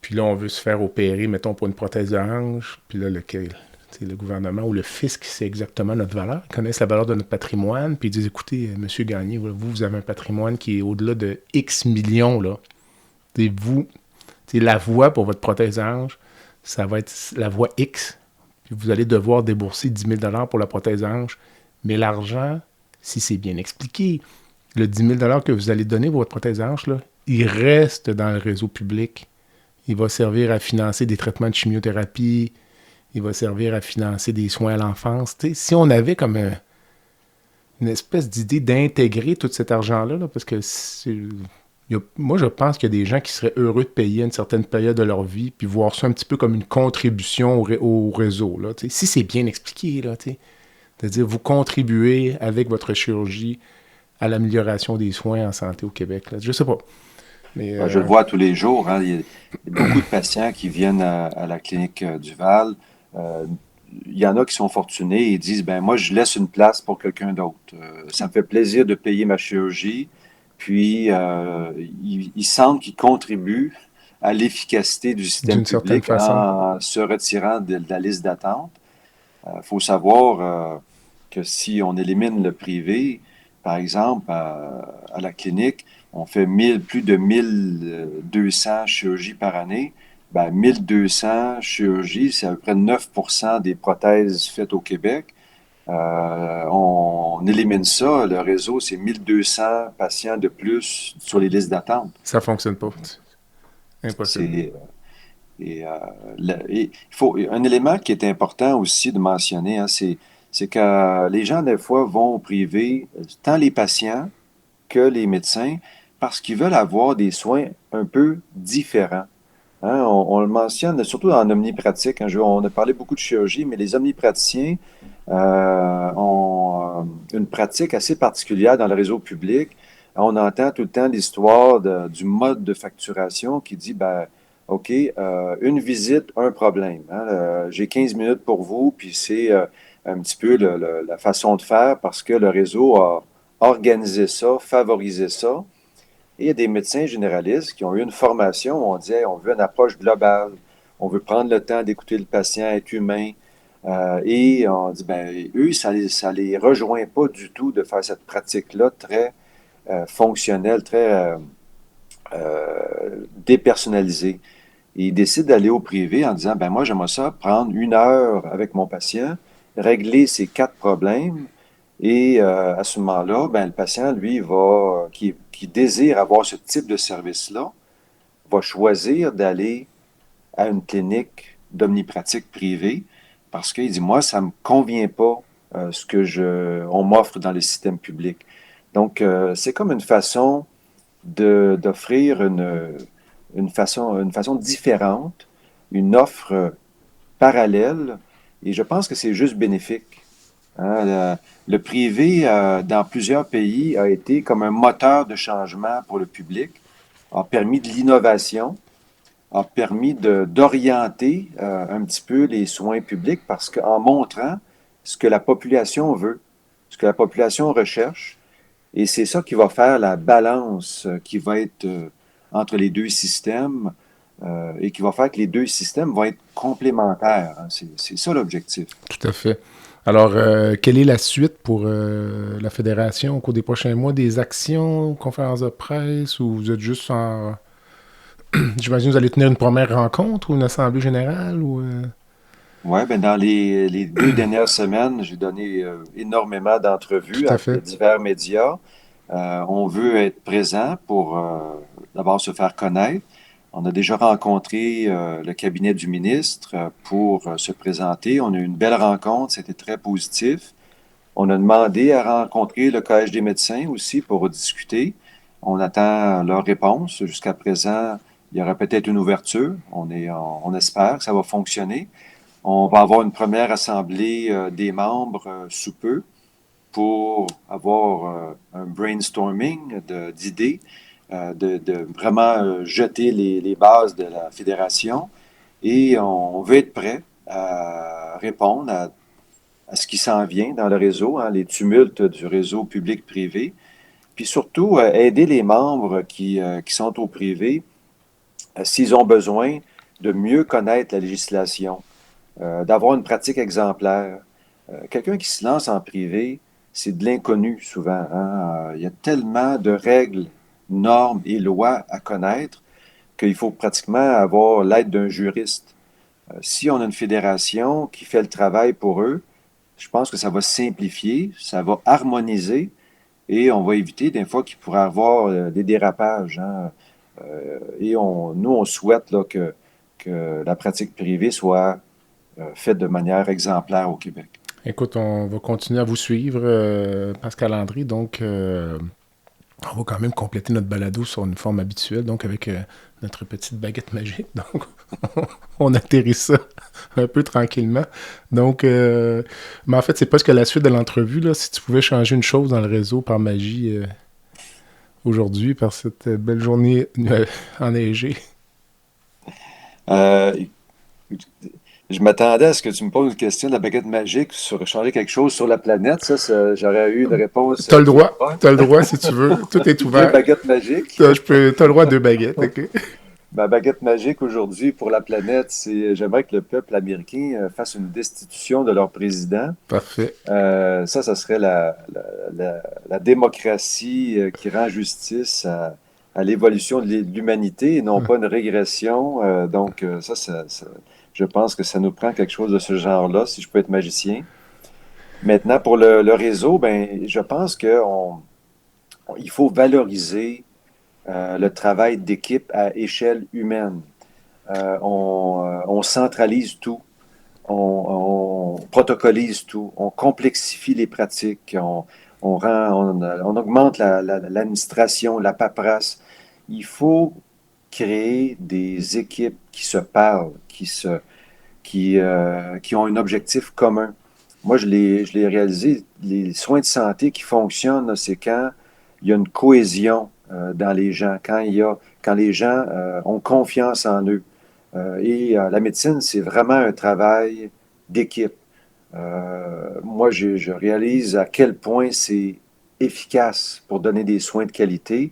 [SPEAKER 2] puis là, on veut se faire opérer, mettons, pour une prothèse de hanche, puis là, le gouvernement ou le fisc sait exactement notre valeur, ils connaissent la valeur de notre patrimoine, puis ils disent, écoutez, monsieur Gagné, vous avez un patrimoine qui est au-delà de X millions, là. Et vous, la voie pour votre prothèse de hanche, ça va être la voie X, puis vous allez devoir débourser 10 000 pour la prothèse de hanche, mais l'argent, si c'est bien expliqué, le 10 000 que vous allez donner pour votre prothèse de hanche, là, il reste dans le réseau public. Il va servir à financer des traitements de chimiothérapie. Il va servir à financer des soins à l'enfance. T'sais, si on avait comme une espèce d'idée d'intégrer tout cet argent-là, là, parce que moi, je pense qu'il y a des gens qui seraient heureux de payer à une certaine période de leur vie, puis voir ça un petit peu comme une contribution au réseau. Là, si c'est bien expliqué, là, c'est-à-dire vous contribuez avec votre chirurgie à l'amélioration des soins en santé au Québec. Là. Je sais pas. Mais,
[SPEAKER 1] Je le vois tous les jours. Hein. Il y a beaucoup de patients qui viennent à la clinique Duval. Il y en a qui sont fortunés et disent, ben moi, je laisse une place pour quelqu'un d'autre. Ça me fait plaisir de payer ma chirurgie. Puis, ils sentent qu'ils contribuent à l'efficacité du système public en se retirant de la liste d'attente. Il faut savoir que si on élimine le privé, par exemple, à la clinique, on fait plus de 1200 chirurgies par année. Ben, 1200 chirurgies, c'est à peu près 9% des prothèses faites au Québec. On élimine ça, le réseau, c'est 1200 patients de plus sur les listes d'attente.
[SPEAKER 2] Ça ne fonctionne pas. Impossible.
[SPEAKER 1] Il faut, un élément qui est important aussi de mentionner, hein, c'est que les gens, des fois, vont au privé, tant les patients que les médecins, parce qu'ils veulent avoir des soins un peu différents. Hein, on le mentionne, surtout en omnipratique. Hein, on a parlé beaucoup de chirurgie, mais les omnipraticiens ont une pratique assez particulière dans le réseau public. On entend tout le temps l'histoire du mode de facturation qui dit, ben, OK, une visite, un problème. Hein, j'ai 15 minutes pour vous, puis c'est un petit peu la façon de faire parce que le réseau a organisé ça, favorisé ça. Et il y a des médecins généralistes qui ont eu une formation où on dit hey, on veut une approche globale, on veut prendre le temps d'écouter le patient, être humain. Et on dit, ben eux, ça les rejoint pas du tout de faire cette pratique-là très fonctionnelle, très dépersonnalisée. Et ils décident d'aller au privé en disant, ben moi, j'aimerais ça prendre 1 heure avec mon patient, régler ces 4 problèmes. Et à ce moment-là, ben, le patient, lui, qui désire avoir ce type de service-là, va choisir d'aller à une clinique d'omnipratique privée parce qu'il dit, moi, ça ne me convient pas ce que on m'offre dans le système public. Donc, c'est comme une façon d'offrir une façon différente, une offre parallèle, et je pense que c'est juste bénéfique. Hein, le privé, dans plusieurs pays, a été comme un moteur de changement pour le public, a permis de l'innovation, a permis d'orienter un petit peu les soins publics parce qu'en montrant ce que la population veut, ce que la population recherche, et c'est ça qui va faire la balance qui va être entre les deux systèmes et qui va faire que les deux systèmes vont être complémentaires. Hein. C'est ça l'objectif.
[SPEAKER 2] Tout à fait. Alors, quelle est la suite pour la Fédération au cours des prochains mois? Des actions, conférences de presse, ou vous êtes juste en... J'imagine que vous allez tenir une première rencontre ou une assemblée générale?
[SPEAKER 1] Oui, ben dans les 2 dernières semaines, j'ai donné énormément d'entrevues à divers médias. On veut être présent pour d'abord se faire connaître. On a déjà rencontré le cabinet du ministre pour se présenter. On a eu une belle rencontre, c'était très positif. On a demandé à rencontrer le Collège des médecins aussi pour discuter. On attend leur réponse. Jusqu'à présent, Il y aura peut-être une ouverture. On espère que ça va fonctionner. On va avoir une première assemblée des membres sous peu pour avoir un brainstorming d'idées, de vraiment jeter les bases de la fédération. Et on veut être prêt à répondre à ce qui s'en vient dans le réseau, hein, les tumultes du réseau public-privé. Puis surtout, aider les membres qui sont au privé s'ils ont besoin de mieux connaître la législation, d'avoir une pratique exemplaire. Quelqu'un qui se lance en privé, c'est de l'inconnu souvent, hein. Il y a tellement de règles, normes et lois à connaître qu'il faut pratiquement avoir l'aide d'un juriste. Si on a une fédération qui fait le travail pour eux, je pense que ça va simplifier, ça va harmoniser et on va éviter des fois qu'il pourrait y avoir des dérapages, hein. Et nous, on souhaite là, que la pratique privée soit faite de manière exemplaire au Québec.
[SPEAKER 2] Écoute, on va continuer à vous suivre, Pascal André. Donc, on va quand même compléter notre balado sur une forme habituelle, donc avec notre petite baguette magique. Donc, on atterrit ça un peu tranquillement. Donc, mais en fait, c'est presque la suite de l'entrevue, là. Si tu pouvais changer une chose dans le réseau par magie aujourd'hui, par cette belle journée enneigée.
[SPEAKER 1] Je m'attendais à ce que tu me poses une question de la baguette magique sur changer quelque chose sur la planète. J'aurais eu une réponse.
[SPEAKER 2] T'as le droit si tu veux. Tout est ouvert.
[SPEAKER 1] Deux baguettes magiques.
[SPEAKER 2] T'as le droit à 2 baguettes, OK?
[SPEAKER 1] Ma baguette magique aujourd'hui pour la planète, c'est j'aimerais que le peuple américain fasse une destitution de leur président.
[SPEAKER 2] Parfait.
[SPEAKER 1] Ça serait la démocratie qui rend justice à l'évolution de l'humanité et non pas une régression. Donc, je pense que ça nous prend quelque chose de ce genre-là, si je peux être magicien. Maintenant, pour le réseau, ben, je pense qu'il faut valoriser le travail d'équipe à échelle humaine. On centralise tout, on protocolise tout, on complexifie les pratiques, on augmente l'administration, la paperasse. Il faut créer des équipes qui se parlent, qui ont un objectif commun. Moi, je l'ai réalisé, les soins de santé qui fonctionnent, c'est quand il y a une cohésion dans les gens, quand les gens ont confiance en eux. La médecine, c'est vraiment un travail d'équipe. Moi, je réalise à quel point c'est efficace pour donner des soins de qualité.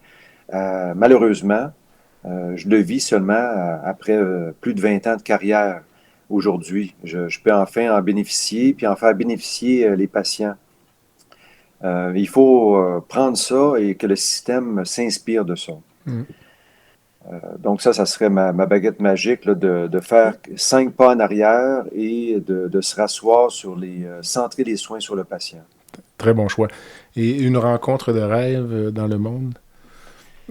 [SPEAKER 1] Malheureusement, je le vis seulement après plus de 20 ans de carrière aujourd'hui. Je peux enfin en bénéficier, puis en faire bénéficier les patients. Il faut prendre ça et que le système s'inspire de ça. Mm. Donc ça serait ma baguette magique, là, de faire 5 pas en arrière et de se rasseoir centrer les soins sur le patient.
[SPEAKER 2] Très bon choix. Et une rencontre de rêve dans le monde?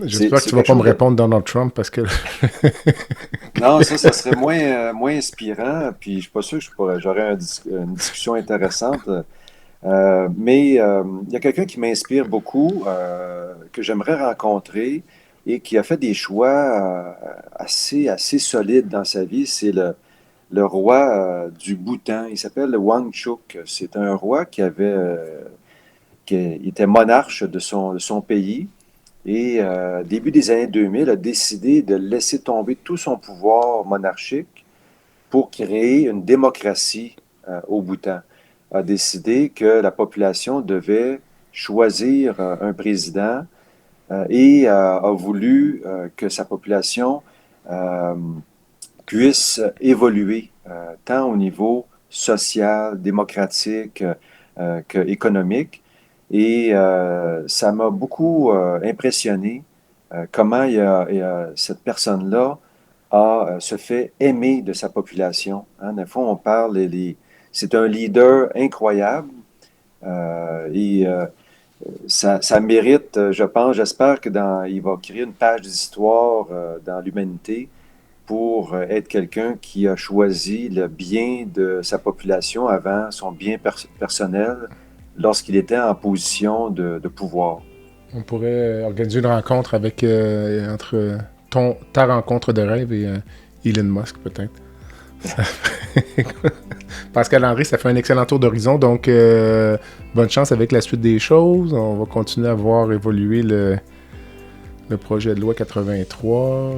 [SPEAKER 2] J'espère que tu ne vas pas me répondre Donald Trump parce que...
[SPEAKER 1] Non, ça serait moins inspirant. Puis je ne suis pas sûr que j'aurais une discussion intéressante. Mais il y a quelqu'un qui m'inspire beaucoup, que j'aimerais rencontrer et qui a fait des choix assez solides dans sa vie. C'est le roi du Bhoutan. Il s'appelle Wangchuk. C'est un roi qui était monarque de son pays. Et début des années 2000, a décidé de laisser tomber tout son pouvoir monarchique pour créer une démocratie au Bhoutan. A décidé que la population devait choisir un président et a voulu que sa population puisse évoluer tant au niveau social, démocratique qu'économique. Et ça m'a beaucoup impressionné comment cette personne-là se fait aimer de sa population. Hein. Des fois, on parle, c'est un leader incroyable ça mérite, j'espère qu'il va créer une page d'histoire dans l'humanité pour être quelqu'un qui a choisi le bien de sa population avant son bien personnel lorsqu'il était en position de pouvoir.
[SPEAKER 2] On pourrait organiser une rencontre entre ta rencontre de rêve et Elon Musk, peut-être. Pascal Henry, ça fait un excellent tour d'horizon, donc bonne chance avec la suite des choses. On va continuer à voir évoluer le projet de loi 83.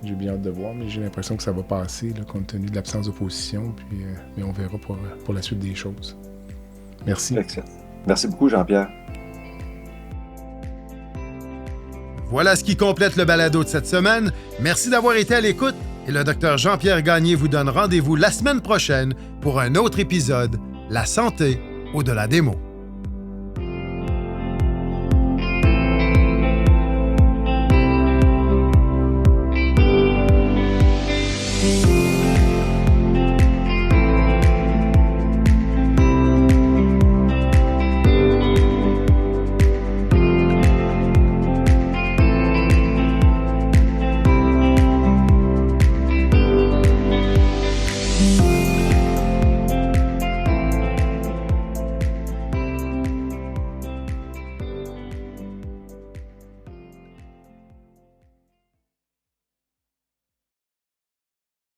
[SPEAKER 2] J'ai bien hâte de voir, mais j'ai l'impression que ça va passer là, compte tenu de l'absence d'opposition, puis mais on verra pour la suite des choses. Merci.
[SPEAKER 1] Excellent. Merci beaucoup, Jean-Pierre.
[SPEAKER 3] Voilà ce qui complète le balado de cette semaine. Merci d'avoir été à l'écoute et le Dr Jean-Pierre Gagné vous donne rendez-vous la semaine prochaine pour un autre épisode, La santé au-delà des mots.